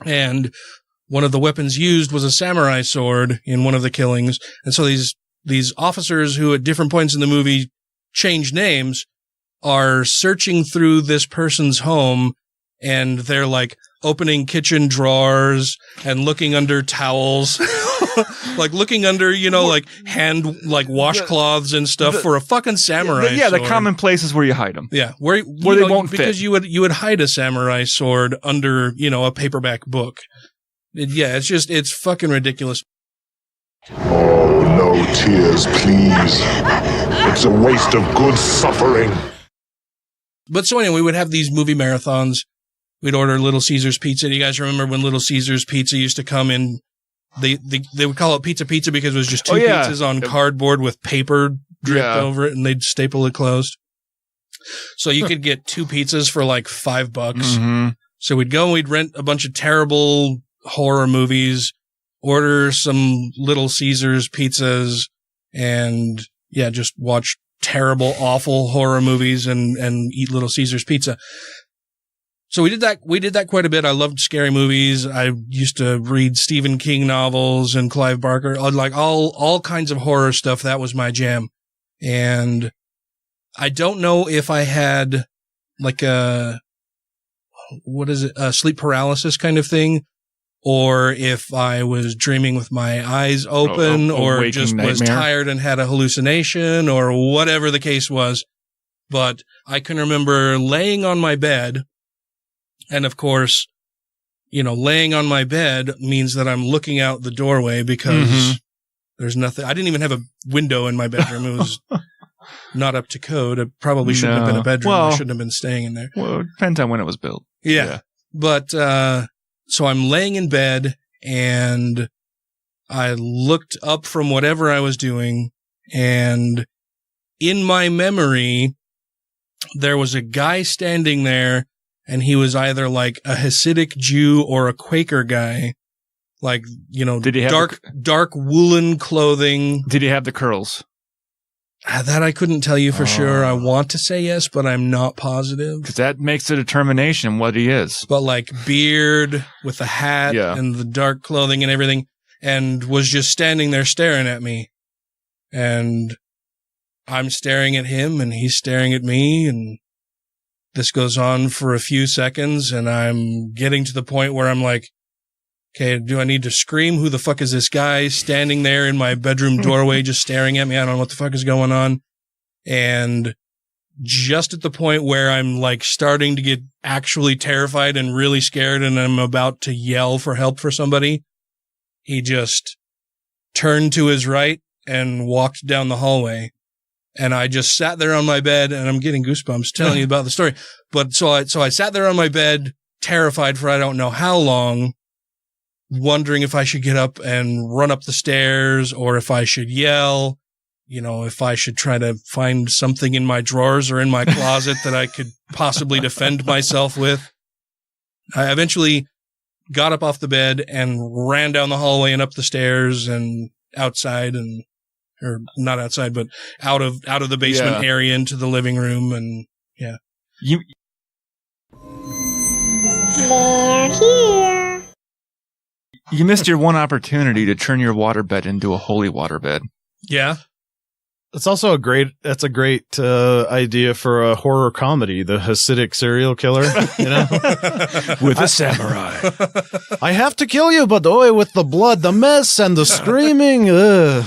And one of the weapons used was a samurai sword in one of the killings. And so these officers who at different points in the movie change names are searching through this person's home, and they're like opening kitchen drawers and looking under towels, like looking under, like hand, like washcloths and stuff for a fucking samurai sword. The common places where you hide them. Yeah. Where they won't fit. Because you would hide a samurai sword under, a paperback book. It's fucking ridiculous. Oh, no tears, please. It's a waste of good suffering. But so anyway, we would have these movie marathons. We'd order Little Caesars pizza. Do you guys remember when Little Caesars pizza used to come in? They would call it pizza because it was just two pizzas on cardboard with paper draped over it, and they'd staple it closed. So you could get two pizzas for like $5. Mm-hmm. So we'd go and we'd rent a bunch of terrible horror movies, order some Little Caesars pizzas, and just watch terrible, awful horror movies and eat Little Caesars pizza. So we did that quite a bit. I loved scary movies. I used to read Stephen King novels and Clive Barker, like all kinds of horror stuff. That was my jam. And I don't know if I had like a sleep paralysis kind of thing, or if I was dreaming with my eyes open, or just was tired and had a hallucination, or whatever the case was. But I can remember laying on my bed. And of course, laying on my bed means that I'm looking out the doorway because there's nothing. I didn't even have a window in my bedroom. It was not up to code. It probably shouldn't have been a bedroom. I shouldn't have been staying in there. Well, it depends on when it was built. Yeah. But, so I'm laying in bed and I looked up from whatever I was doing, and in my memory, there was a guy standing there. And he was either like a Hasidic Jew or a Quaker guy, like, did he have dark woolen clothing. Did he have the curls? That I couldn't tell you for sure. I want to say yes, but I'm not positive. Because that makes a determination what he is. But like beard with a hat and the dark clothing and everything, and was just standing there staring at me. And I'm staring at him and he's staring at me, and this goes on for a few seconds, and I'm getting to the point where I'm like, okay, do I need to scream? Who the fuck is this guy standing there in my bedroom doorway just staring at me? I don't know what the fuck is going on. And just at the point where I'm like starting to get actually terrified and really scared, and I'm about to yell for help for somebody, he just turned to his right and walked down the hallway. And I just sat there on my bed, and I'm getting goosebumps telling you about the story. But so I sat there on my bed, terrified for I don't know how long, wondering if I should get up and run up the stairs, or if I should yell, if I should try to find something in my drawers or in my closet that I could possibly defend myself with. I eventually got up off the bed and ran down the hallway and up the stairs and outside, or not outside, but out of the basement area into the living room. And They're here. You missed your one opportunity to turn your waterbed into a holy waterbed. Yeah. That's also a great idea for a horror comedy, the Hasidic serial killer, with a samurai. I have to kill you, but with the blood, the mess, and the screaming. Well,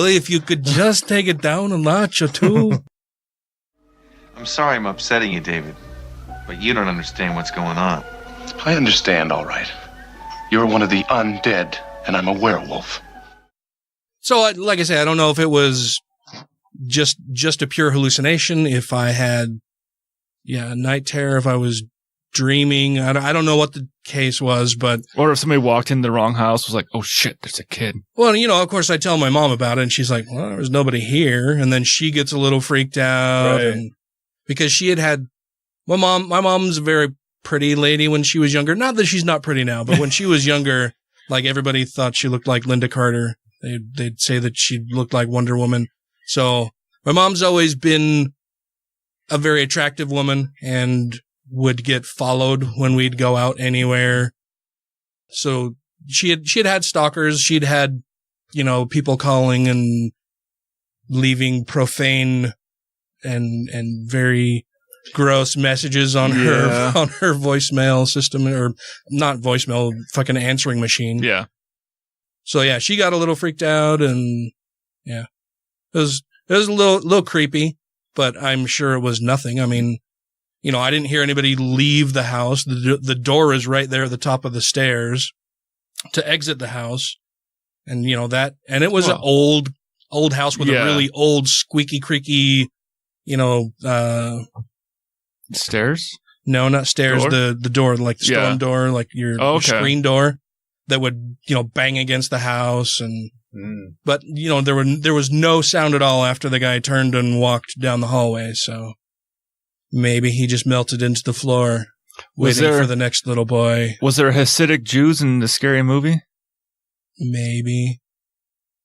if you could just take it down a notch or two. I'm sorry I'm upsetting you, David, but you don't understand what's going on. I understand, all right. You're one of the undead, and I'm a werewolf. So, like I say, I don't know if it was just a pure hallucination, if I had, night terror, if I was dreaming. I don't know what the case was, but... Or if somebody walked in the wrong house, was like, oh shit, there's a kid. Well, of course I tell my mom about it, and she's like, well, there's nobody here. And then she gets a little freaked out. Right. And because she had my mom's a very pretty lady when she was younger. Not that she's not pretty now, but when she was younger, like everybody thought she looked like Linda Carter. They'd say that she looked like Wonder Woman. So my mom's always been a very attractive woman and would get followed when we'd go out anywhere. So she had stalkers. She'd had, people calling and leaving profane and very gross messages on her voicemail system, or not voicemail, fucking answering machine. Yeah. So yeah, she got a little freaked out, and yeah, it was a little creepy, but I'm sure it was nothing. I mean, you know, I didn't hear anybody leave the house. The door is right there at the top of the stairs to exit the house. And, you know, and it was an old house with a really old squeaky, creaky, you know, stairs? No, not stairs. Door? The door, like the storm door, like your screen door that would, you know, bang against the house. And, but, you know, there was no sound at all after the guy turned and walked down the hallway. So maybe he just melted into the floor waiting for the next little boy. Was there Hasidic Jews in the Scary Movie? Maybe.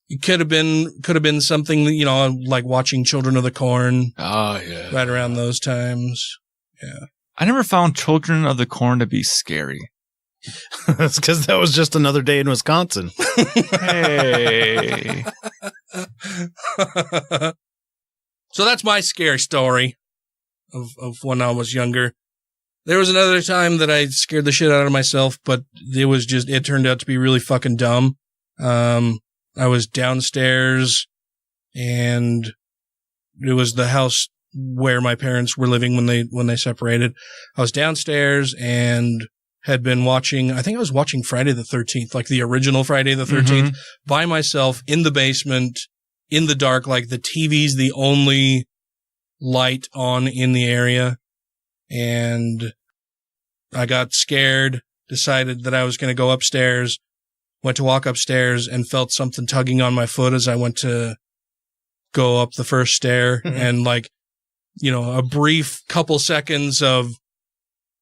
It could have been something, you know, like watching Children of the Corn. Oh, yeah. Right around those times. Yeah. I never found Children of the Corn to be scary. That's because that was just another day in Wisconsin. Hey. So that's my scary story of when I was younger. There was another time that I scared the shit out of myself, but it turned out to be really fucking dumb. I was downstairs, and it was the house where my parents were living when they separated. I was downstairs and had been watching, I think I was watching Friday the 13th, like the original Friday the 13th, by myself in the basement, in the dark, like the TV's the only light on in the area. And I got scared, decided that I was going to go upstairs, went to walk upstairs, and felt something tugging on my foot as I went to go up the first stair. And like, you know, a brief couple seconds of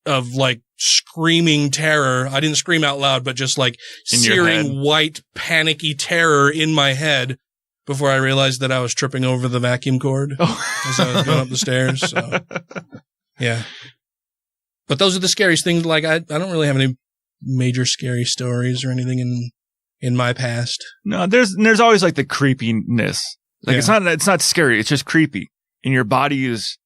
like screaming terror. I didn't scream out loud, but just like searing white panicky terror in my head before I realized that I was tripping over the vacuum cord as I was going up the stairs. So, yeah. But those are the scariest things. Like, I don't really have any major scary stories or anything in my past. No, there's always like the creepiness. Like it's not scary. It's just creepy. And your brain's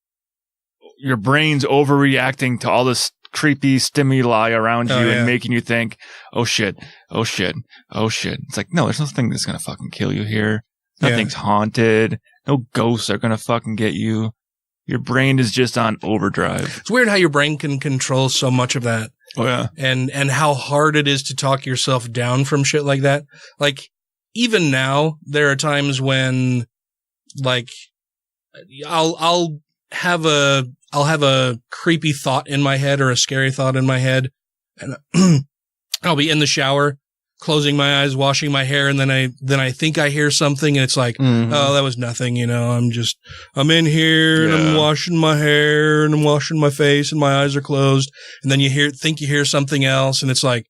overreacting to all this creepy stimuli around you and making you think, oh shit. It's like, no, there's nothing that's going to fucking kill you here. Nothing's haunted. No ghosts are going to fucking get you. Your brain is just on overdrive. It's weird how your brain can control so much of that. Oh yeah. And how hard it is to talk yourself down from shit like that. Like, even now, there are times when, like, I'll have a creepy thought in my head or a scary thought in my head, and I'll be in the shower, closing my eyes, washing my hair, and then I think I hear something, and it's like, oh, that was nothing, you know. I'm in here and I'm washing my hair and I'm washing my face and my eyes are closed, and then you think you hear something else, and it's like,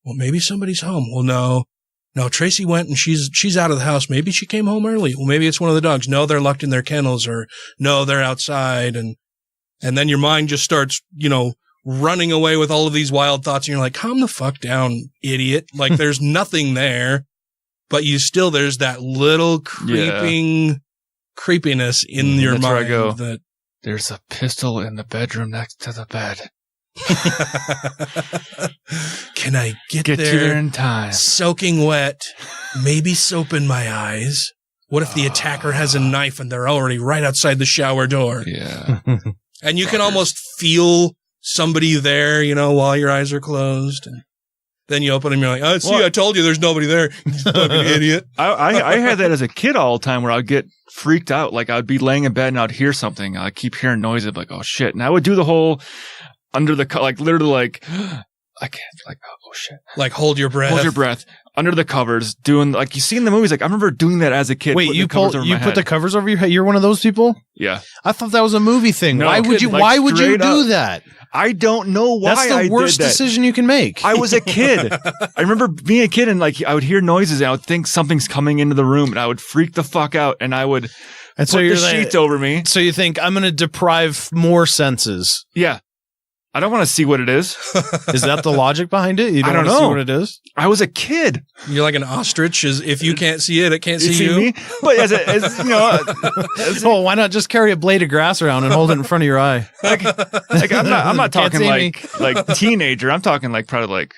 well, maybe somebody's home. Well, no, Tracy went and she's out of the house. Maybe she came home early. Well, maybe it's one of the dogs. No, they're locked in their kennels, or no, they're outside. And then your mind just starts, you know, running away with all of these wild thoughts. And you're like, calm the fuck down, idiot. Like, there's nothing there, but there's that little creepiness in your mind. Where I go, that there's a pistol in the bedroom next to the bed. Can I get there you there in time? Soaking wet, maybe soap in my eyes. What if the attacker has a knife and they're already right outside the shower door? Yeah. And you can almost feel somebody there, you know, while your eyes are closed. And then you open them, you're like, I told you there's nobody there. You fucking idiot. I had that as a kid all the time, where I'd get freaked out. Like, I'd be laying in bed and I'd hear something. I'd keep hearing noises, like, oh shit. And I would do the whole under the, like, literally, like, I can't, like, oh shit. Like, hold your breath. Under the covers, doing, like, you see in the movies, like, I remember doing that as a kid. Wait, you put the covers over your head? You're one of those people? Yeah. I thought that was a movie thing. No, why would you do that? I don't know why. That's the worst decision you can make. I was a kid. I remember being a kid, and like, I would hear noises and I would think something's coming into the room, and I would freak the fuck out, and I would put the sheets over me. So you think, I'm going to deprive more senses. Yeah. I don't want to see what it is. Is that the logic behind it? You I don't want to see know what it is? I was a kid. You're like an ostrich. If you can't see it, it can't see you. Me? But as you know, oh, why not just carry a blade of grass around and hold it in front of your eye? Like I'm not talking like teenager. I'm talking like probably like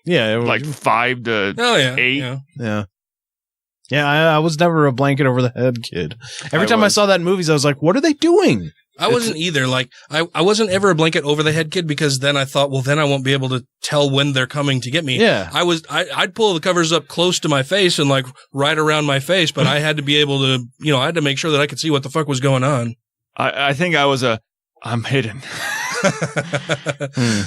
like 5 to 8. Yeah. I was never a blanket over the head kid. Every time I saw that in movies, I was like, what are they doing? I wasn't either. Like, I wasn't ever a blanket over the head kid because then I thought, well, then I won't be able to tell when they're coming to get me. Yeah. I'd pull the covers up close to my face and like right around my face, but I had to be able to, I had to make sure that I could see what the fuck was going on. I think I was I'm hidden.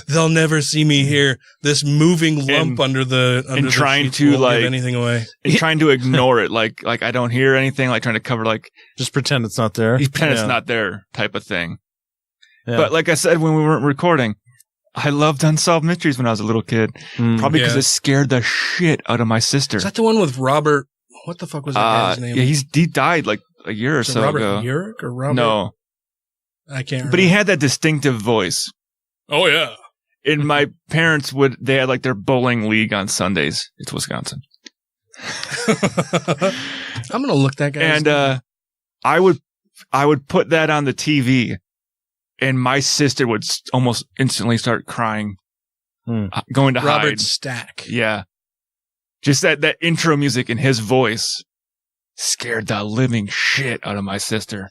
They'll never see me here. This moving lump under the trying sheets to won't like give anything away. And trying to ignore it, like I don't hear anything, like trying to cover, like just pretend it's not there. Pretend it's not there, type of thing. Yeah. But like I said when we weren't recording, I loved Unsolved Mysteries when I was a little kid. Probably because it scared the shit out of my sister. Is that the one with Robert? What the fuck was that guy's name? Yeah, he died like a year or so Robert ago. Urich or Robert? No. I can't remember. But he had that distinctive voice. Oh, yeah. And my parents they had like their bowling league on Sundays. It's Wisconsin. I'm going to look that guy. And I would put that on the TV and my sister would almost instantly start crying, going to hide. Robert Stack. Yeah. Just that intro music in his voice scared the living shit out of my sister.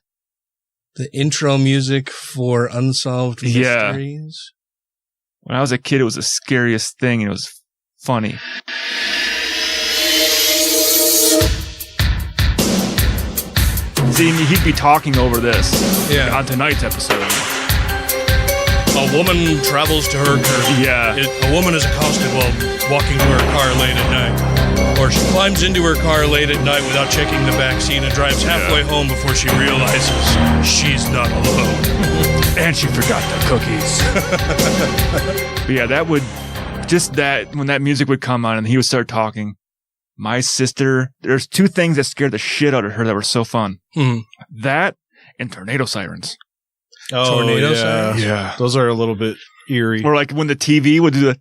The intro music for Unsolved Mysteries. When I was a kid, it was the scariest thing, and it was funny. See, he'd be talking over this on tonight's episode. A woman travels to her car. Yeah. A woman is accosted while walking to her car late at night. Or she climbs into her car late at night without checking the back seat and drives halfway home before she realizes she's not alone. And she forgot the cookies. But yeah, that would when that music would come on and he would start talking. My sister, there's 2 things that scared the shit out of her that were so fun. That and tornado sirens. Oh, tornado sirens? Yeah. Those are a little bit eerie. Or like when the TV would do the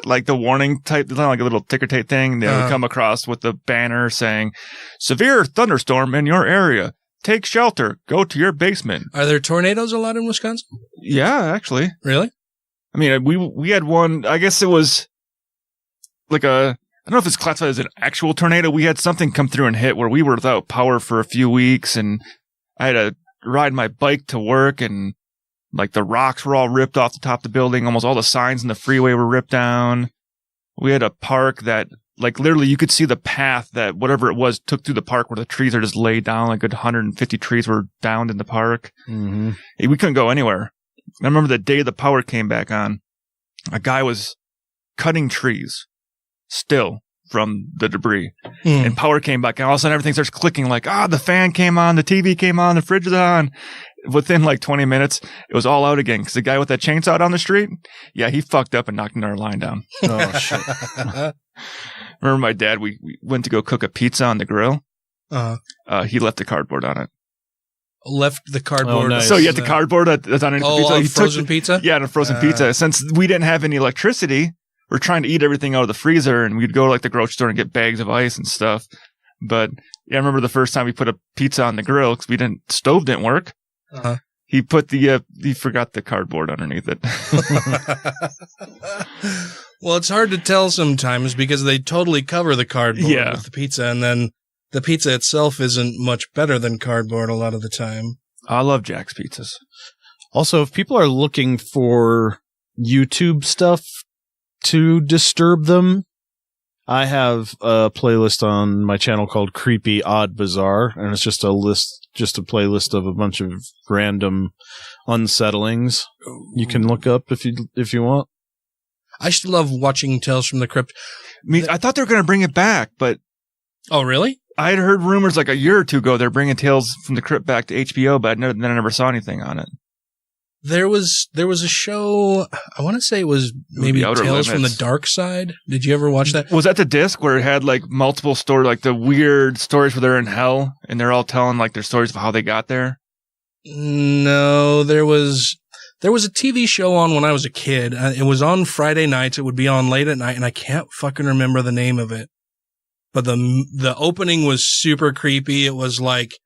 like the warning type, like a little ticker tape thing. They would come across with the banner saying, "Severe thunderstorm in your area. Take shelter. Go to your basement." Are there tornadoes a lot in Wisconsin? Yeah, actually. Really? I mean, we had one. I guess it was like I don't know if it's classified as an actual tornado. We had something come through and hit where we were without power for a few weeks, and I had to ride my bike to work, and like the rocks were all ripped off the top of the building. Almost all the signs in the freeway were ripped down. We had a park that, like, literally you could see the path that whatever it was took through the park where the trees are just laid down. Like a good 150 trees were downed in the park. Mm-hmm. We couldn't go anywhere. I remember the day the power came back on, a guy was cutting trees still from the debris, and power came back, and all of a sudden everything starts clicking, like, the fan came on, the TV came on, the fridge is on. Within like 20 minutes, it was all out again, because the guy with that chainsaw down the street, he fucked up and knocked our line down. Oh, shit. Remember my dad, we went to go cook a pizza on the grill. He left the cardboard on it. Left the cardboard. Oh, nice. So you had the cardboard that's on the pizza. Frozen pizza? Yeah, the frozen pizza. Since we didn't have any electricity, we're trying to eat everything out of the freezer, and we'd go to like the grocery store and get bags of ice and stuff. But I remember the first time we put a pizza on the grill because stove didn't work. He put he forgot the cardboard underneath it. Well, it's hard to tell sometimes because they totally cover the cardboard with the pizza, and then the pizza itself isn't much better than cardboard a lot of the time. I love Jack's Pizzas. Also, if people are looking for YouTube stuff to disturb them, I have a playlist on my channel called Creepy Odd Bizarre, and it's just a playlist of a bunch of random unsettlings you can look up if you want. I still love watching Tales from the Crypt. I thought they were going to bring it back, but... Oh, really? I had heard rumors like a year or two ago they're bringing Tales from the Crypt back to HBO, but I never saw anything on it. There was a show, I want to say it was maybe Tales from the Dark Side. Did you ever watch that? Was that the disc where it had like multiple stories, like the weird stories where they're in hell and they're all telling like their stories of how they got there? No, there was There was a TV show on when I was a kid. It was on Friday nights. It would be on late at night, and I can't fucking remember the name of it. But the opening was super creepy. It was like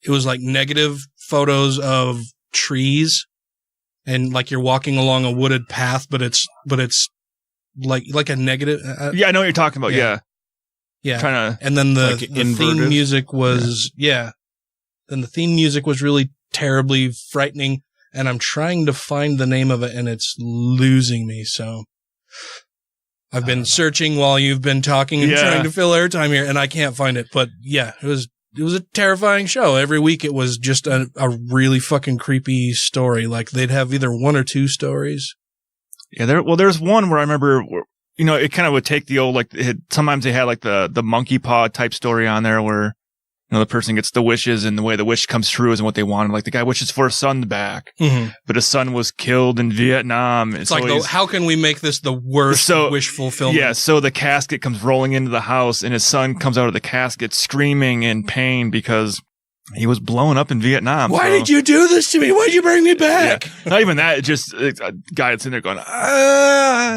negative photos of trees, and like you're walking along a wooded path, but it's like a negative. Yeah, I know what you're talking about. Yeah. Yeah. And then the theme music was, Then the theme music was really terribly frightening, and I'm trying to find the name of it, and it's losing me. So I've been searching while you've been talking and trying to fill airtime here, and I can't find it. But yeah, it was a terrifying show. Every week it was just a really fucking creepy story. Like they'd have either one or two stories. Yeah, there's one where I remember, it kind of would take the old, sometimes they had like the monkey paw type story on there where, the person gets the wishes and the way the wish comes true isn't what they wanted. Like the guy wishes for a son back, but his son was killed in Vietnam. It's like, how can we make this the worst wish fulfillment? Yeah, so the casket comes rolling into the house and his son comes out of the casket screaming in pain because he was blown up in Vietnam. Why did you do this to me? Why did you bring me back? Yeah, not even that. It's a guy that's in there going,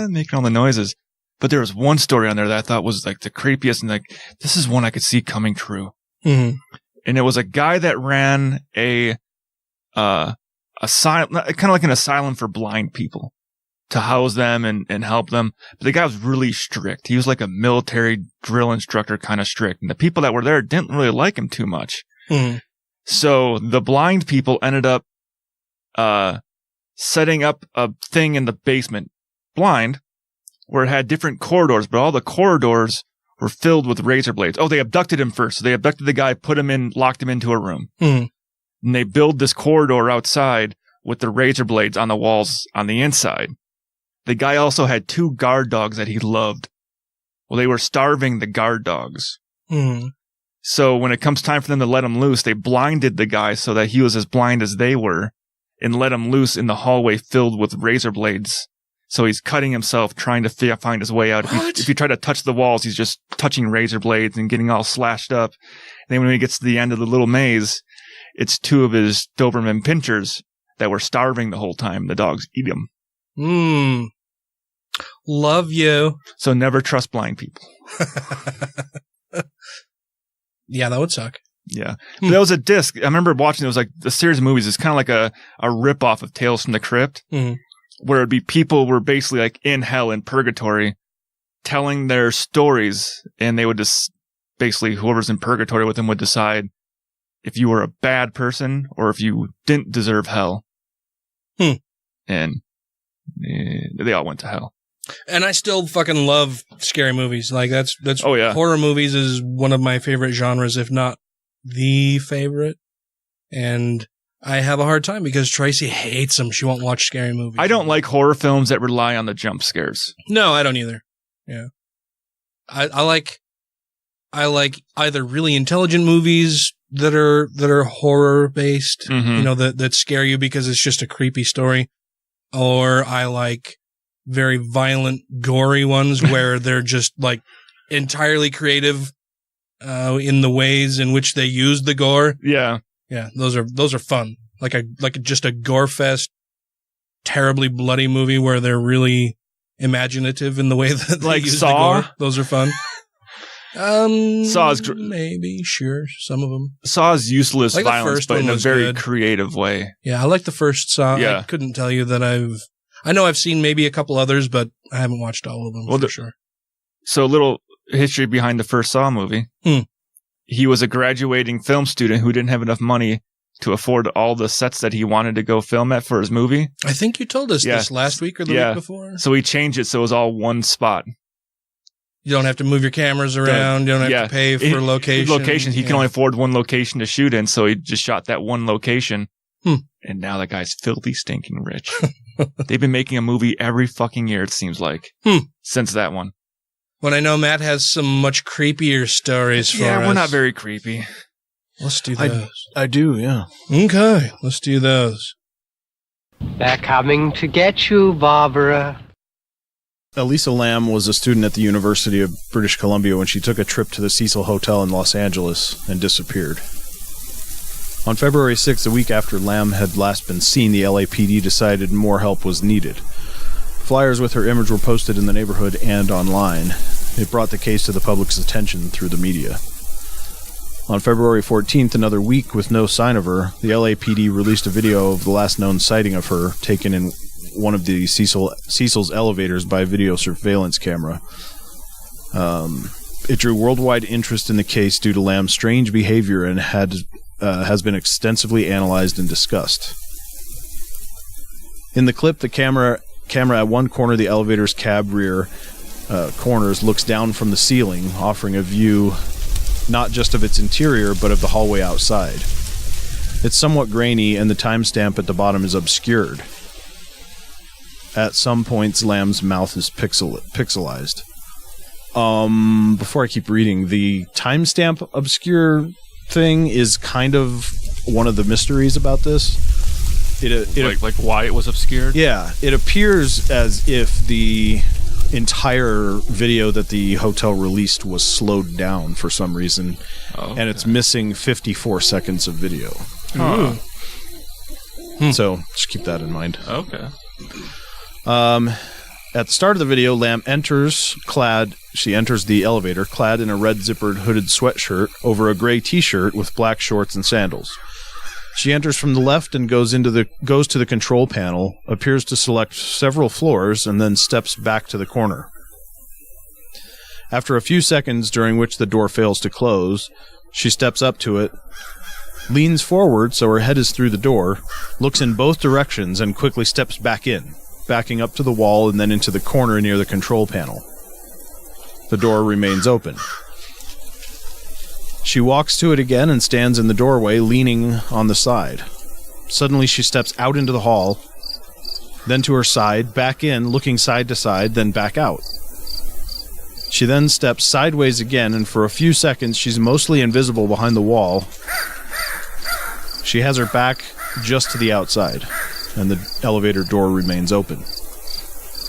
making all the noises. But there was one story on there that I thought was like the creepiest, and like, this is one I could see coming true. Mm-hmm. And it was a guy that ran a asylum, kind of like an asylum for blind people to house them and help them. But the guy was really strict. He was like a military drill instructor kind of strict. And the people that were there didn't really like him too much. Mm-hmm. So the blind people ended up setting up a thing in the basement, blind, where it had different corridors, but all the corridors were filled with razor blades. Oh, they abducted him first. So they abducted the guy, locked him into a room. Mm. And they build this corridor outside with the razor blades on the walls on the inside. The guy also had 2 guard dogs that he loved. Well, they were starving the guard dogs. Mm. So when it comes time for them to let him loose, they blinded the guy so that he was as blind as they were and let him loose in the hallway filled with razor blades. So he's cutting himself, trying to find his way out. If you try to touch the walls, he's just touching razor blades and getting all slashed up. And then when he gets to the end of the little maze, it's 2 of his Doberman pinchers that were starving the whole time. The dogs eat him. Love you. So never trust blind people. Yeah, that would suck. Yeah. But there was a disc. I remember watching, it was like a series of movies. It's kind of like a rip-off of Tales from the Crypt. Mm. Where it'd be people were basically like in hell, in purgatory, telling their stories, and they would just basically, whoever's in purgatory with them would decide if you were a bad person or if you didn't deserve hell. And they all went to hell. And I still fucking love scary movies. Like that's oh yeah, horror movies is one of my favorite genres, if not the favorite. And I have a hard time because Tracy hates them. She won't watch scary movies. I don't like horror films that rely on the jump scares. No, I don't either. Yeah. I like either really intelligent movies that are horror based, that scare you because it's just a creepy story, or I like very violent, gory ones where they're just like entirely creative in the ways in which they use the gore. Yeah. Yeah, those are fun. Like just a gore fest, terribly bloody movie where they're really imaginative in the way that they use Saw? the gore. Those are fun. Saw's maybe, sure, some of them. Saw's useless like violence, but in a very creative way. Yeah, I like the first Saw. Yeah. I couldn't tell you that I know I've seen maybe a couple others, but I haven't watched all of them for sure. So a little history behind the first Saw movie. He was a graduating film student who didn't have enough money to afford all the sets that he wanted to go film at for his movie. I think you told us this last week or the week before. So he changed it so it was all one spot. You don't have to move your cameras around. You don't have to pay for locations. He can only afford one location to shoot in, so he just shot that one location. And now that guy's filthy, stinking rich. They've been making a movie every fucking year, it seems like, since that one. When I know Matt has some much creepier stories for us. Yeah, we're not very creepy. Let's do those. I do, yeah. Okay, let's do those. They're coming to get you, Barbara. Elisa Lam was a student at the University of British Columbia when she took a trip to the Cecil Hotel in Los Angeles and disappeared. On February 6th, a week after Lamb had last been seen, the LAPD decided more help was needed. Flyers with her image were posted in the neighborhood and online. It brought the case to the public's attention through the media. On February 14th, another week with no sign of her, the LAPD released a video of the last known sighting of her, taken in one of the Cecil's elevators by a video surveillance camera. It drew worldwide interest in the case due to Lamb's strange behavior and has been extensively analyzed and discussed. In the clip, the camera at one corner of the elevator's cab rear corners looks down from the ceiling, offering a view not just of its interior, but of the hallway outside. It's somewhat grainy, and the timestamp at the bottom is obscured. At some points, Lamb's mouth is pixelized. Before I keep reading, the timestamp obscure thing is kind of one of the mysteries about this. Like why it was obscured? Yeah, it appears as if the entire video that the hotel released was slowed down for some reason, and it's missing 54 seconds of video. So just keep that in mind. Okay. At the start of the video, Lamb enters the elevator clad in a red zippered hooded sweatshirt over a gray t-shirt with black shorts and sandals. She enters from the left and goes to the control panel, appears to select several floors, and then steps back to the corner. After a few seconds, during which the door fails to close, she steps up to it, leans forward so her head is through the door, looks in both directions, and quickly steps back in, backing up to the wall and then into the corner near the control panel. The door remains open. She walks to it again and stands in the doorway, leaning on the side. Suddenly she steps out into the hall, then to her side, back in, looking side to side, then back out. She then steps sideways again, and for a few seconds she's mostly invisible behind the wall. She has her back just to the outside, and the elevator door remains open.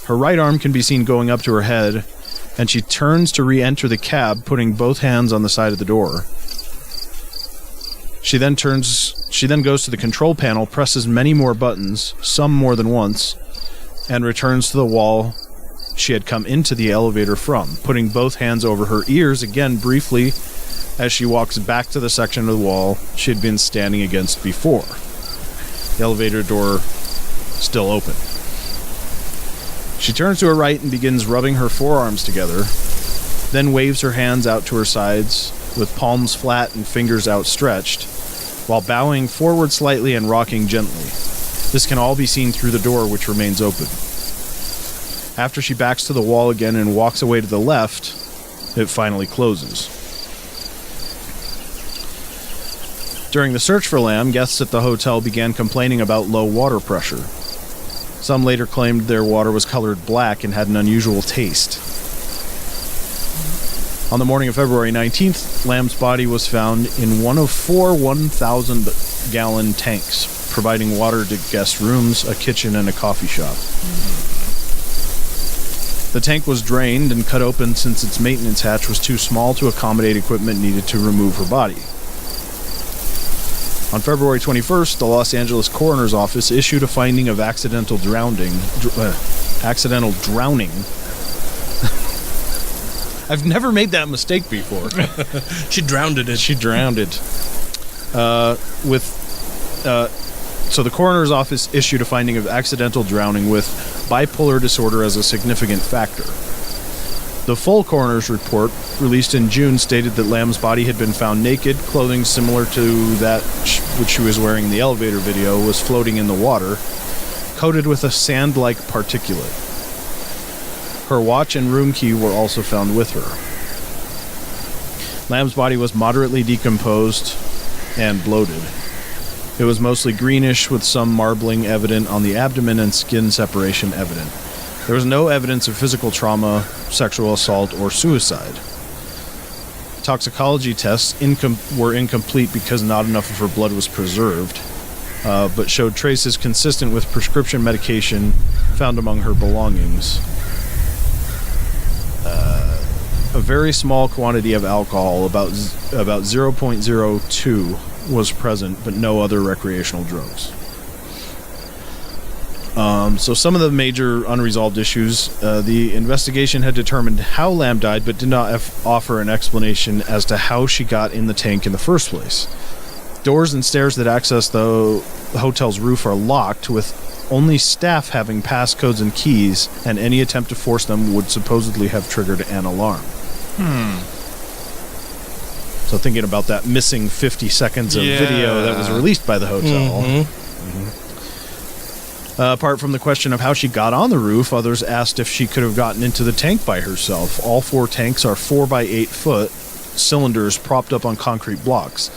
Her right arm can be seen going up to her head, and she turns to re-enter the cab, putting both hands on the side of the door. She then goes to the control panel, presses many more buttons, some more than once, and returns to the wall she had come into the elevator from, putting both hands over her ears again briefly as she walks back to the section of the wall she had been standing against before. The elevator door still open. She turns to her right and begins rubbing her forearms together, then waves her hands out to her sides with palms flat and fingers outstretched, while bowing forward slightly and rocking gently. This can all be seen through the door, which remains open. After she backs to the wall again and walks away to the left, it finally closes. During the search for Lamb, guests at the hotel began complaining about low water pressure. Some later claimed their water was colored black and had an unusual taste. On the morning of February 19th, Lamb's body was found in one of 4 1,000-gallon tanks, providing water to guest rooms, a kitchen, and a coffee shop. The tank was drained and cut open since its maintenance hatch was too small to accommodate equipment needed to remove her body. On February 21st, the Los Angeles Coroner's Office issued a finding of accidental drowning. I've never made that mistake before. She drowned it. She drowned it. So the Coroner's Office issued a finding of accidental drowning with bipolar disorder as a significant factor. The full coroner's report, released in June, stated that Lamb's body had been found naked, clothing similar to that which she was wearing in the elevator video was floating in the water, coated with a sand-like particulate. Her watch and room key were also found with her. Lamb's body was moderately decomposed and bloated. It was mostly greenish, with some marbling evident on the abdomen and skin separation evident. There was no evidence of physical trauma, sexual assault, or suicide. Toxicology tests were incomplete because not enough of her blood was preserved, but showed traces consistent with prescription medication found among her belongings. a very small quantity of alcohol, about 0.02, was present, but no other recreational drugs. So some of the major unresolved issues, the investigation had determined how Lamb died, but did not offer an explanation as to how she got in the tank in the first place. Doors and stairs that access the hotel's roof are locked, with only staff having passcodes and keys, and any attempt to force them would supposedly have triggered an alarm. So thinking about that missing 50 seconds of video that was released by the hotel. Apart from the question of how she got on the roof, others asked if she could have gotten into the tank by herself. All 4 tanks are 4 by 8 foot cylinders propped up on concrete blocks.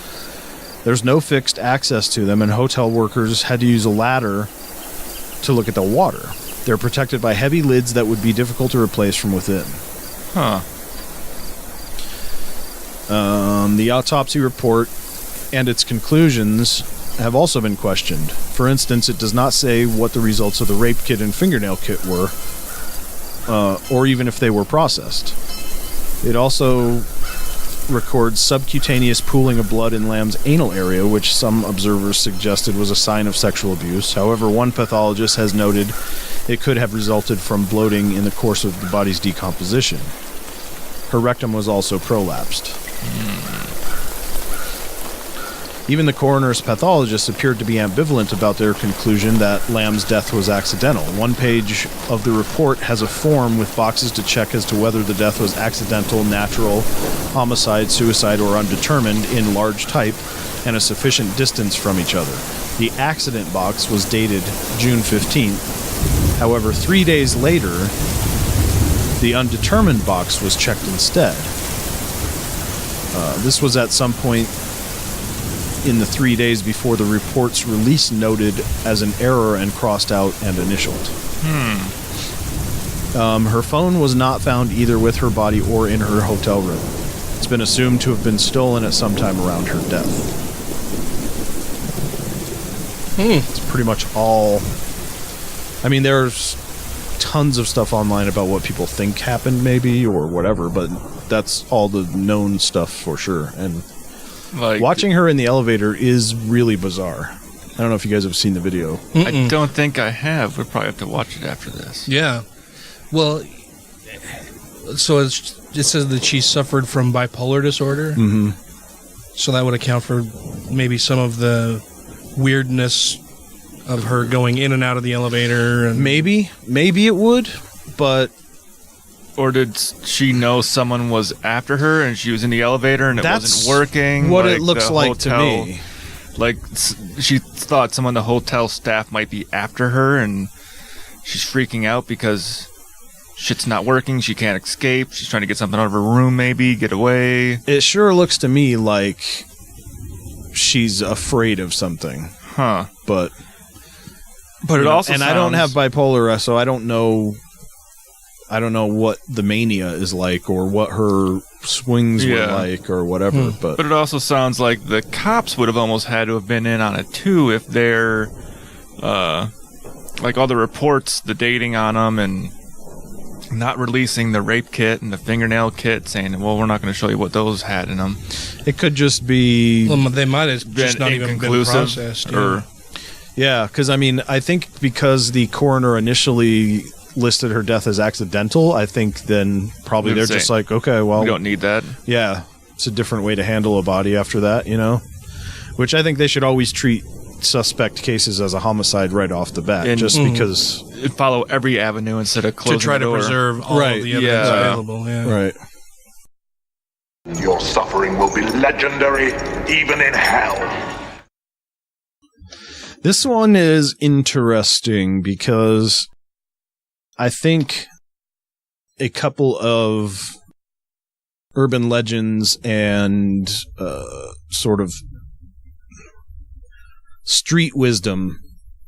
There's no fixed access to them, and hotel workers had to use a ladder to look at the water. They're protected by heavy lids that would be difficult to replace from within. The autopsy report and its conclusions have also been questioned. For instance, it does not say what the results of the rape kit and fingernail kit were, or even if they were processed. It also records subcutaneous pooling of blood in Lamb's anal area, which some observers suggested was a sign of sexual abuse. However, one pathologist has noted it could have resulted from bloating in the course of the body's decomposition. Her rectum was also prolapsed. Even the coroner's pathologists appeared to be ambivalent about their conclusion that Lamb's death was accidental. One page of the report has a form with boxes to check as to whether the death was accidental, natural, homicide, suicide, or undetermined in large type and a sufficient distance from each other. The accident box was dated June 15th. However, 3 days later, the undetermined box was checked instead. This was at some point in the 3 days before the report's release, noted as an error and crossed out and initialed. Her phone was not found either with her body or in her hotel room. It's been assumed to have been stolen at some time around her death. It's pretty much all... I mean, there's tons of stuff online about what people think happened, maybe, or whatever, but that's all the known stuff for sure. And watching her in the elevator is really bizarre. I don't know if you guys have seen the video. I don't think I have. We'll probably have to watch it after this. Yeah. Well, so it says that she suffered from bipolar disorder. So that would account for maybe some of the weirdness of her going in and out of the elevator. And maybe it would, but... Or did she know someone was after her and she was in the elevator and it wasn't working? What it looks like to me. Like, she thought someone in the hotel staff might be after her and she's freaking out because shit's not working. She can't escape. She's trying to get something out of her room, maybe, get away. It sure looks to me like she's afraid of something. But it also and I don't have bipolar, so I don't know what the mania is like or what her swings were like or whatever. But it also sounds like the cops would have almost had to have been in on it too if they're like all the reports, the dating on them, and not releasing the rape kit and the fingernail kit, saying, well, we're not going to show you what those had in them. It could just be... Well, they might have just not even been processed. Yeah, because I mean, I think because the coroner initially listed her death as accidental, I think then probably they're just like, okay, well, we don't need that. Yeah, it's a different way to handle a body after that, you know? Which I think they should always treat suspect cases as a homicide right off the bat, just because... Follow every avenue instead of closing to try the door. To preserve all of the evidence available. Right. Your suffering will be legendary, even in hell. This one is interesting because I think a couple of urban legends and sort of street wisdom,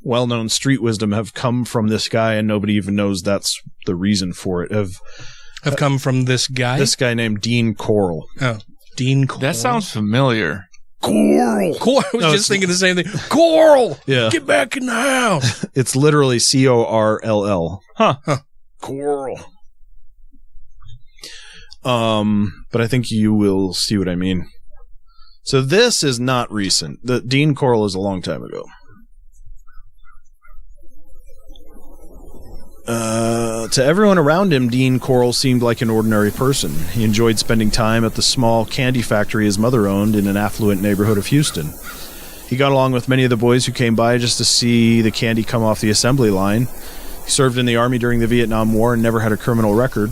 well-known street wisdom, have come from this guy, and nobody even knows that's the reason for it. Have come from this guy? This guy named Dean Corll. Oh, Dean Corll. That sounds familiar. Corll. I was just thinking the same thing. Corll! Yeah. Get back in the house! It's literally Corll. Huh. Corll. But I think you will see what I mean. So this is not recent. The Dean Corll is a long time ago. To everyone around him, Dean Corll seemed like an ordinary person. He enjoyed spending time at the small candy factory his mother owned in an affluent neighborhood of Houston. He got along with many of the boys who came by just to see the candy come off the assembly line. He served in the Army during the Vietnam War and never had a criminal record.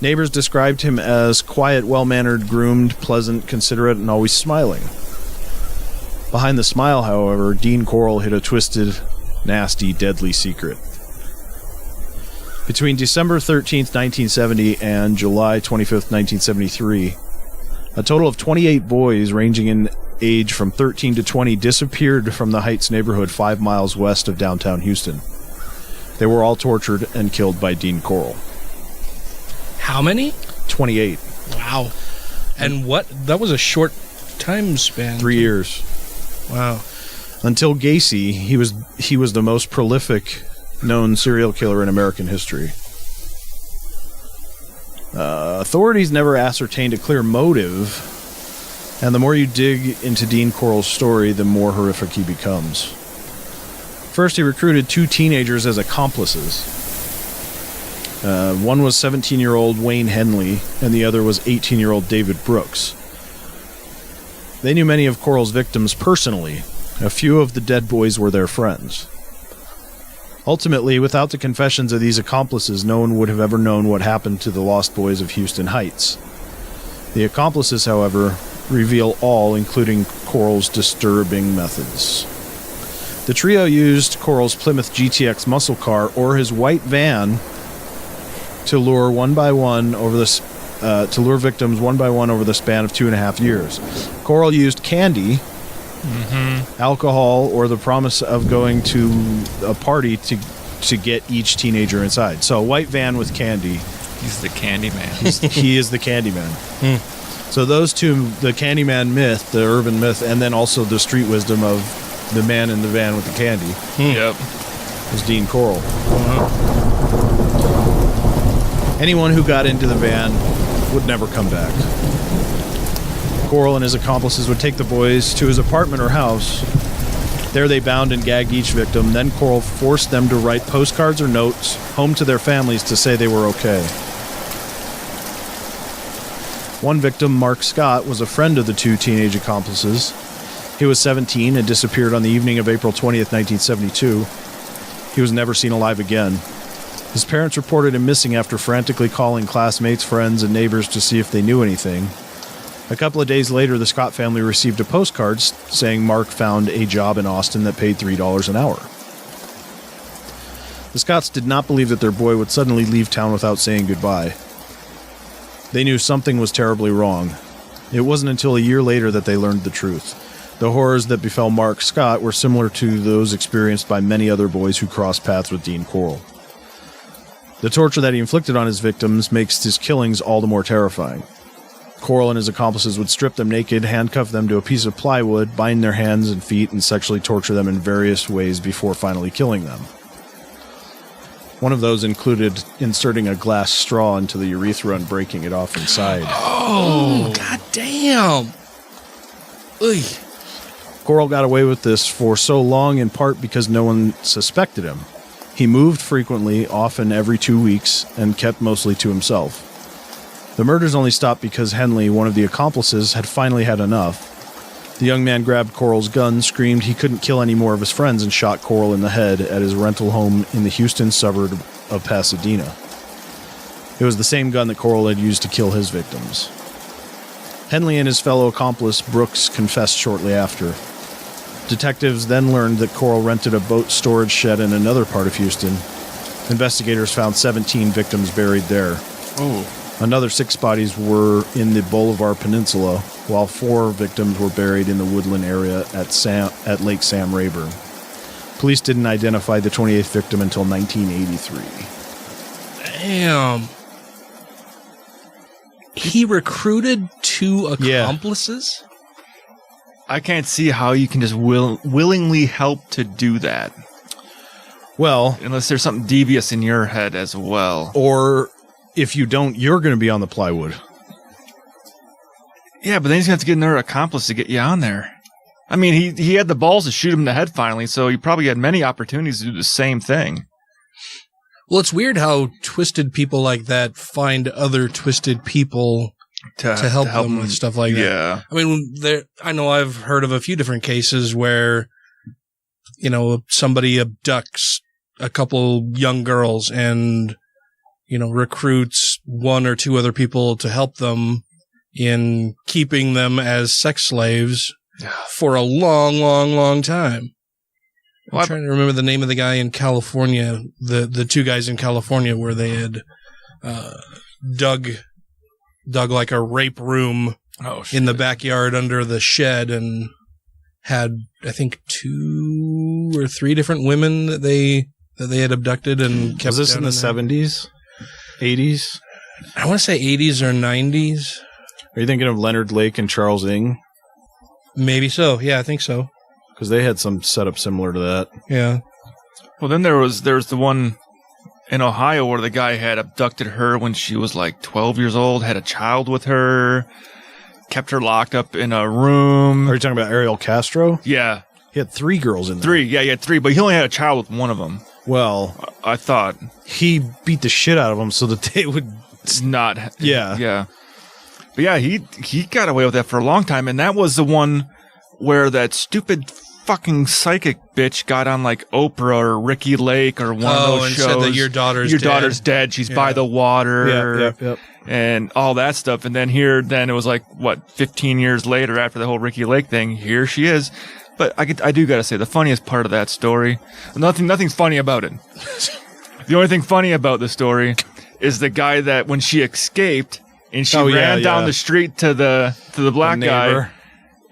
Neighbors described him as quiet, well-mannered, groomed, pleasant, considerate, and always smiling. Behind the smile, however, Dean Corll hid a twisted, nasty, deadly secret. Between December 13th, 1970 and July 25th, 1973, a total of 28 boys ranging in age from 13 to 20 disappeared from the Heights neighborhood 5 miles west of downtown Houston. They were all tortured and killed by Dean Corll. How many? 28. Wow. And that was a short time span. 3 years. Wow. Until Gacy, he was the most prolific known serial killer in American history. Authorities never ascertained a clear motive, and the more you dig into Dean Corll's story, the more horrific he becomes. First, he recruited 2 teenagers as accomplices. One was 17-year-old Wayne Henley, and the other was 18-year-old David Brooks. They knew many of Corll's victims personally. A few of the dead boys were their friends. Ultimately, without the confessions of these accomplices, no one would have ever known what happened to the lost boys of Houston Heights. The accomplices, however, reveal all, including Corll's disturbing methods. The trio used Corll's Plymouth GTX muscle car or his white van to lure victims one by one over the span of 2.5 years. Corll used candy, alcohol, or the promise of going to a party to get each teenager inside. So a white van with candy. He's the Candyman. He is the Candyman. So those two, the Candyman myth, the urban myth, and then also the street wisdom of the man in the van with the candy. Yep. Was Dean Corll. Anyone who got into the van would never come back. Corll and his accomplices would take the boys to his apartment or house. There they bound and gagged each victim. Then Corll forced them to write postcards or notes home to their families to say they were okay. One victim, Mark Scott, was a friend of the 2 teenage accomplices. He was 17 and disappeared on the evening of April 20th, 1972. He was never seen alive again. His parents reported him missing after frantically calling classmates, friends, and neighbors to see if they knew anything. A couple of days later, the Scott family received a postcard saying Mark found a job in Austin that paid $3 an hour. The Scotts did not believe that their boy would suddenly leave town without saying goodbye. They knew something was terribly wrong. It wasn't until a year later that they learned the truth. The horrors that befell Mark Scott were similar to those experienced by many other boys who crossed paths with Dean Corll. The torture that he inflicted on his victims makes his killings all the more terrifying. Corll and his accomplices would strip them naked, handcuff them to a piece of plywood, bind their hands and feet, and sexually torture them in various ways before finally killing them. One of those included inserting a glass straw into the urethra and breaking it off inside. Oh, god damn. Oy. Corll got away with this for so long in part because no one suspected him. He moved frequently, often every 2 weeks, and kept mostly to himself. The murders only stopped because Henley, one of the accomplices, had finally had enough. The young man grabbed Corll's gun, screamed he couldn't kill any more of his friends, and shot Corll in the head at his rental home in the Houston suburb of Pasadena. It was the same gun that Corll had used to kill his victims. Henley and his fellow accomplice, Brooks, confessed shortly after. Detectives then learned that Corll rented a boat storage shed in another part of Houston. Investigators found 17 victims buried there. Oh. Another 6 bodies were in the Bolivar Peninsula, while 4 victims were buried in the woodland area at Lake Sam Rayburn. Police didn't identify the 28th victim until 1983. Damn. He recruited 2 accomplices? I can't see how you can just willingly help to do that. Well, unless there's something devious in your head as well. Or if you don't, you're going to be on the plywood. Yeah, but then he's going to have to get another accomplice to get you on there. I mean, he had the balls to shoot him in the head finally, so he probably had many opportunities to do the same thing. Well, it's weird how twisted people like that find other twisted people to help them with stuff like that. Yeah. I mean, I know I've heard of a few different cases where, somebody abducts a couple young girls and, recruits one or two other people to help them in keeping them as sex slaves for a long, long, long time. I'm trying to remember the name of the guy in California, the two guys in California where they had dug like a rape room in the backyard under the shed and had, I think, 2 or 3 different women that they had abducted and kept. Was this in the 70s? 80s? I want to say 80s or 90s. Are you thinking of Leonard Lake and Charles Ng? Maybe so. Yeah, I think so. Because they had some setup similar to that. Yeah. Well, then there was the one in Ohio where the guy had abducted her when she was like 12 years old, had a child with her, kept her locked up in a room. Are you talking about Ariel Castro? Yeah. He had 3 girls in there. 3, yeah, he had 3, but he only had a child with one of them. Well, I thought he beat the shit out of them so that they would not. Yeah. Yeah. But yeah, he got away with that for a long time, and that was the one where that stupid fucking psychic bitch got on like Oprah or Ricky Lake or one of those and shows. said that your daughter's dead. She's by the water. Yep. And all that stuff. And then it was like, 15 years later after the whole Ricky Lake thing, here she is. But I do got to say, the funniest part of that story, nothing's funny about it. The only thing funny about the story is the guy that when she escaped and she ran down the street to the black guy,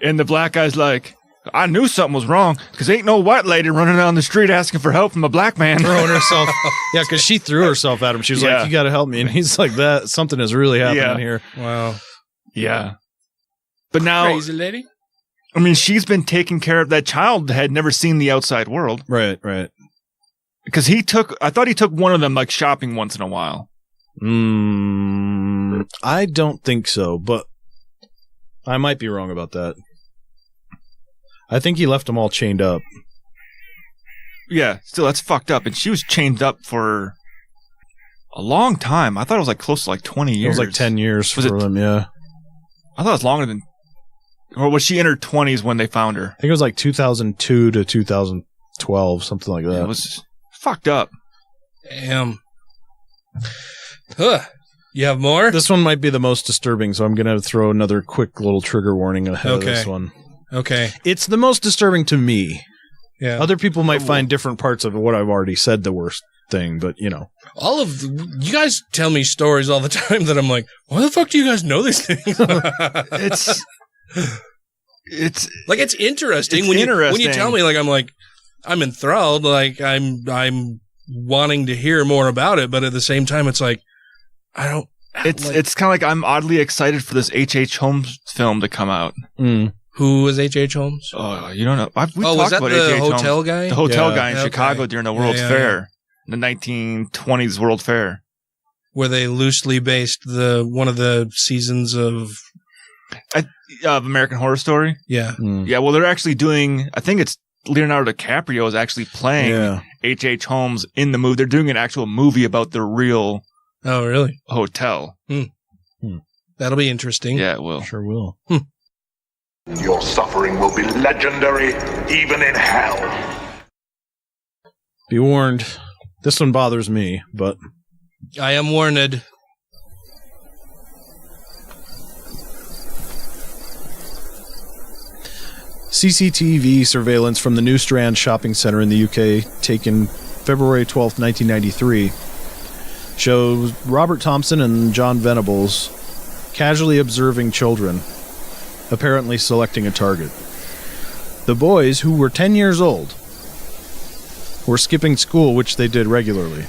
and the black guy's like, I knew something was wrong because ain't no white lady running down the street asking for help from a black man. Throwing herself. Yeah, because she threw herself at him. She was like, you got to help me. And he's like, something is really happening here. Wow. Yeah. But now, crazy lady. I mean, she's been taking care of that child, had never seen the outside world. Right. Because I thought he took one of them like shopping once in a while. I don't think so, but I might be wrong about that. I think he left them all chained up. Yeah, still, that's fucked up. And she was chained up for a long time. I thought it was like close to like 20 years. It was like 10 years for them, yeah. I thought it was longer than... Or was she in her 20s when they found her? I think it was like 2002 to 2012, something like that. Yeah, it was fucked up. Damn. You have more? This one might be the most disturbing, so I'm going to throw another quick little trigger warning ahead of this one. Okay. It's the most disturbing to me. Yeah. Other people might find different parts of what I've already said the worst thing, but you you guys tell me stories all the time that I'm like, why the fuck do you guys know these things? It's like, it's interesting. When you tell me, like, I'm enthralled, like I'm wanting to hear more about it, but at the same time, it's like, it's kind of like I'm oddly excited for this H.H. Holmes film to come out. Who was H.H. Holmes? Oh, you don't know. We was talked that about the H.H. hotel Holmes. guy? The hotel guy in Chicago during the World's Fair, the 1920s World Fair, where they loosely based one of the seasons of American Horror Story. Yeah, yeah. Well, they're actually doing. I think it's Leonardo DiCaprio is actually playing H.H. Holmes in the movie. They're doing an actual movie about the real. Oh, really? Hotel. That'll be interesting. Yeah, it will. Sure will. Your suffering will be legendary, even in hell. Be warned. This one bothers me, but... I am warned. CCTV surveillance from the New Strand shopping centre in the UK, taken February 12th, 1993, shows Robert Thompson and John Venables casually observing children, apparently selecting a target. The boys, who were 10 years old, were skipping school, which they did regularly.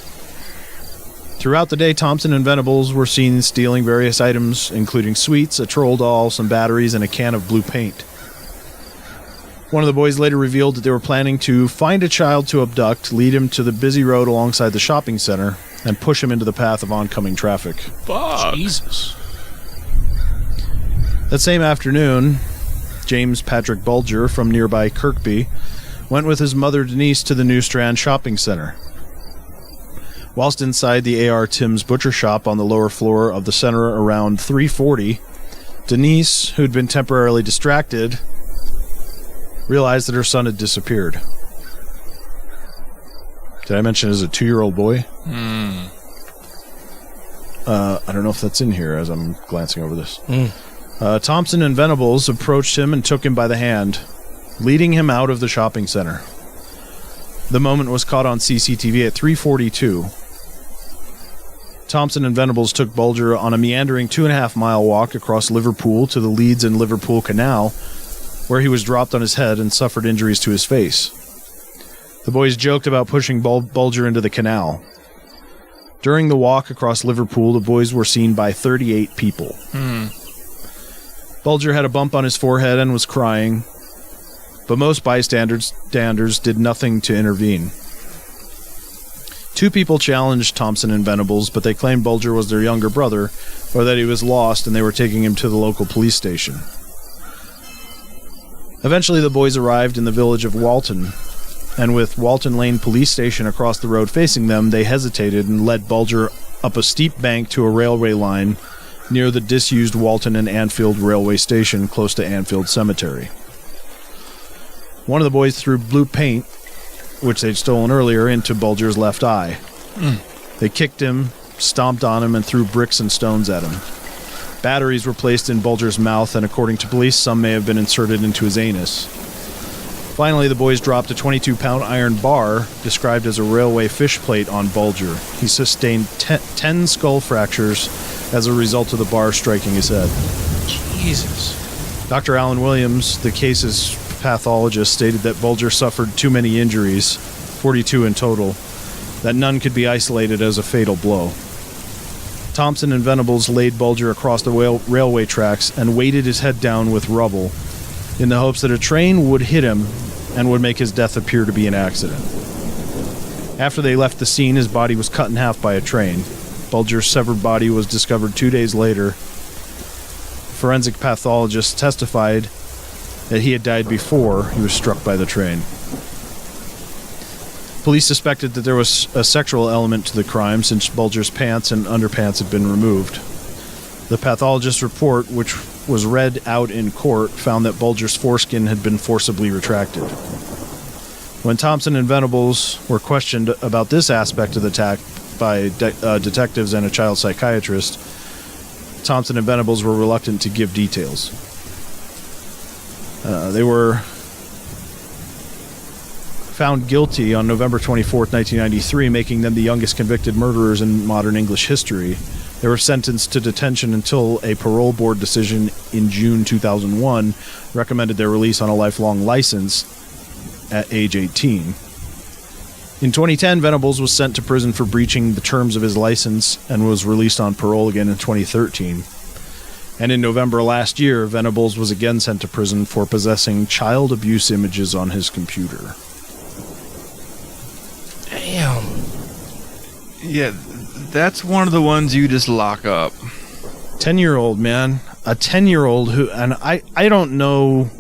Throughout the day, Thompson and Venables were seen stealing various items, including sweets, a troll doll, some batteries, and a can of blue paint. One of the boys later revealed that they were planning to find a child to abduct, lead him to the busy road alongside the shopping center, and push him into the path of oncoming traffic. Fuck. Jesus. That same afternoon, James Patrick Bulger from nearby Kirkby went with his mother Denise to the New Strand shopping center. Whilst inside the A.R. Tim's butcher shop on the lower floor of the center around 3:40, Denise, who'd been temporarily distracted, realized that her son had disappeared. Did I mention as a 2-year-old boy? I don't know if that's in here as I'm glancing over this. Thompson and Venables approached him and took him by the hand, leading him out of the shopping center. The moment was caught on CCTV at 3:42. Thompson and Venables took Bulger on a meandering 2.5-mile walk across Liverpool to the Leeds and Liverpool Canal, where he was dropped on his head and suffered injuries to his face. The boys joked about pushing Bulger into the canal. During the walk across Liverpool, the boys were seen by 38 people. Bulger had a bump on his forehead and was crying, but most bystanders did nothing to intervene. 2 people challenged Thompson and Venables, but they claimed Bulger was their younger brother, or that he was lost and they were taking him to the local police station. Eventually the boys arrived in the village of Walton, and with Walton Lane Police Station across the road facing them, they hesitated and led Bulger up a steep bank to a railway line near the disused Walton and Anfield railway station close to Anfield Cemetery. One of the boys threw blue paint, which they'd stolen earlier, into Bulger's left eye. They kicked him, stomped on him, and threw bricks and stones at him. Batteries were placed in Bulger's mouth, and according to police, some may have been inserted into his anus. Finally, the boys dropped a 22-pound iron bar, described as a railway fish plate, on Bulger. He sustained 10 skull fractures as a result of the bar striking his head. Jesus. Dr. Alan Williams, the case's pathologist, stated that Bulger suffered too many injuries, 42 in total, that none could be isolated as a fatal blow. Thompson and Venables laid Bulger across the railway tracks and weighted his head down with rubble in the hopes that a train would hit him and would make his death appear to be an accident. After they left the scene, his body was cut in half by a train. Bulger's severed body was discovered 2 days later. Forensic pathologists testified that he had died before he was struck by the train. Police suspected that there was a sexual element to the crime since Bulger's pants and underpants had been removed. The pathologist's report, which was read out in court, found that Bulger's foreskin had been forcibly retracted. When Thompson and Venables were questioned about this aspect of the attack by detectives and a child psychiatrist, Thompson and Venables were reluctant to give details. They were found guilty on November 24th, 1993, making them the youngest convicted murderers in modern English history. They were sentenced to detention until a parole board decision in June 2001 recommended their release on a lifelong license at age 18. In 2010, Venables was sent to prison for breaching the terms of his license and was released on parole again in 2013. And in November last year, Venables was again sent to prison for possessing child abuse images on his computer. Damn. Yeah, that's one of the ones you just lock up. 10-year-old, man. A 10-year-old who... And I don't know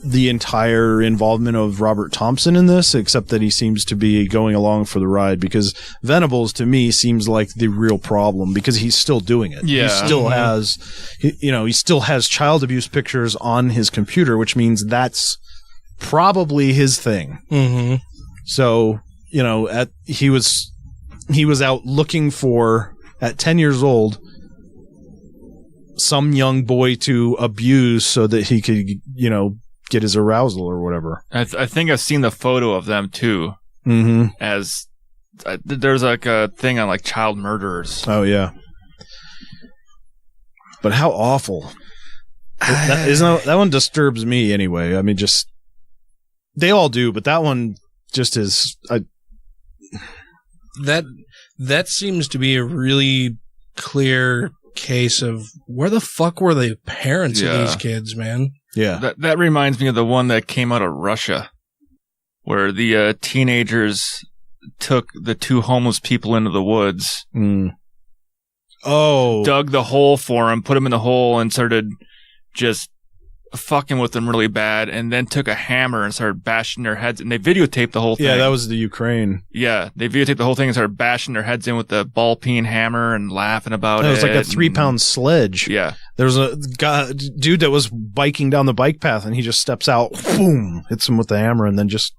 the entire involvement of Robert Thompson in this, except that he seems to be going along for the ride, because Venables, to me, seems like the real problem, because he's still doing it. Yeah. He still has... he still has child abuse pictures on his computer, which means that's probably his thing. Mm-hmm. So, he was out looking for, at 10 years old, some young boy to abuse so that he could, get his arousal or whatever. I think I've seen the photo of them too. Mm-hmm. As there's like a thing on like child murderers. Oh yeah. But how awful! That one disturbs me anyway. I mean, just they all do, but that one just is. That seems to be a really clear case of where the fuck were the parents of these kids, man? Yeah. That reminds me of the one that came out of Russia, where the teenagers took the 2 homeless people into the woods. Oh. Dug the hole for them, put them in the hole, and started just fucking with them really bad, and then took a hammer and started bashing their heads. And they videotaped the whole thing. Yeah, that was the Ukraine. Yeah, they videotaped the whole thing and started bashing their heads in with the ball-peen hammer and laughing about it. It was like a 3-pound sledge. Yeah. There was a dude that was biking down the bike path, and he just steps out, boom, hits him with the hammer, and then just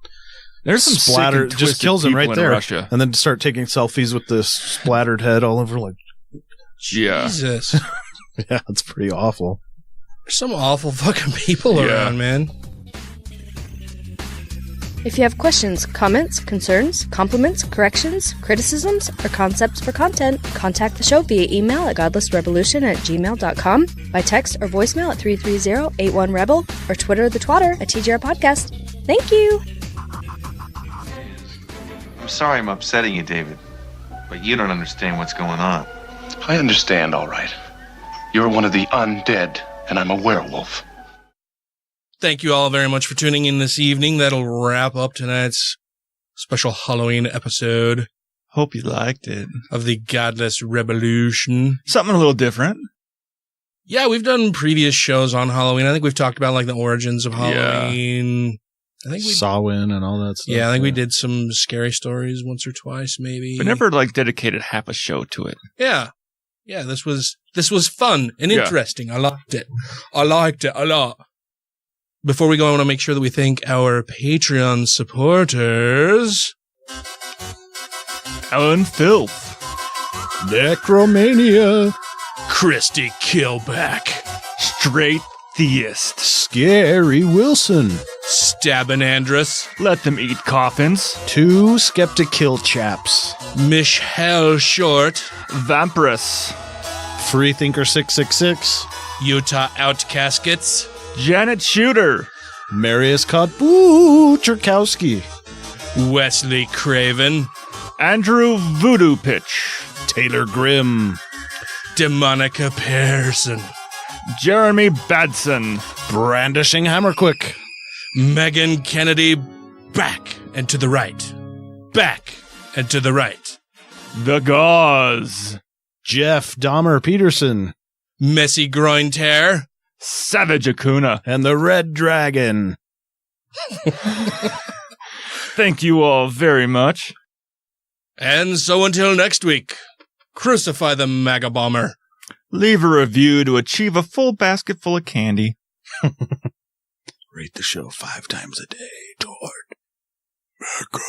there's some splatter, sick and just kills him right there. Russia. And then start taking selfies with this splattered head all over, like, Jesus. Yeah, it's pretty awful. There's some awful fucking people around, man. If you have questions, comments, concerns, compliments, corrections, criticisms, or concepts for content, contact the show via email at godlessrevolution@gmail.com, by text or voicemail at 330-81-REBEL, or Twitter the Twatter at TGR Podcast. Thank you! I'm sorry I'm upsetting you, David, but you don't understand what's going on. I understand, all right. You're one of the undead, and I'm a werewolf. Thank you all very much for tuning in this evening. That'll wrap up tonight's special Halloween episode. Hope you liked it. Of the Godless Revolution. Something a little different. Yeah, we've done previous shows on Halloween. I think we've talked about like the origins of Halloween. I think we Samhain and all that stuff. Yeah, I think we did some scary stories once or twice, maybe. We never like dedicated half a show to it. Yeah. Yeah, this was fun and interesting. I liked it. I liked it a lot. Before we go, I want to make sure that we thank our Patreon supporters. Alan Filth. Necromania. Christy Killback. Straight Theist. Scary Wilson. Stabbin' Andrus. Let them eat coffins. 2 skeptic kill chaps. Michelle Short. Vampirus. Freethinker 666. Utah Outcaskets. Janet Shooter. Marius Kotbucherkowski. Wesley Craven. Andrew Voodoo Pitch. Taylor Grimm. Demonica Pearson. Jeremy Badson. Brandishing Hammerquick. Megan Kennedy. Back and to the right. Back and to the right. The Gauze. Jeff Dahmer Peterson. Messy Groin Tear. Savage Acuna. And the Red Dragon. Thank you all very much. And so until next week, crucify the MAGA bomber. Leave a review to achieve a full basket full of candy. Rate the show 5 times a day toward MAGA.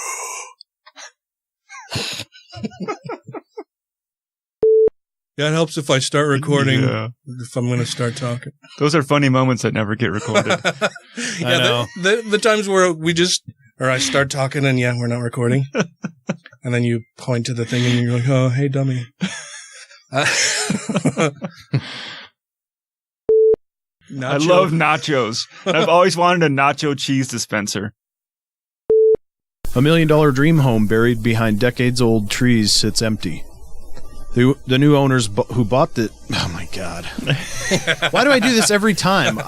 Yeah, it helps if I start recording, if I'm going to start talking. Those are funny moments that never get recorded. Yeah, the times where I start talking and we're not recording. And then you point to the thing and you're like, oh, hey, dummy. I love nachos. I've always wanted a nacho cheese dispenser. $1 million dream home buried behind decades-old trees sits empty. The new owners who bought the... Oh, my God. Why do I do this every time?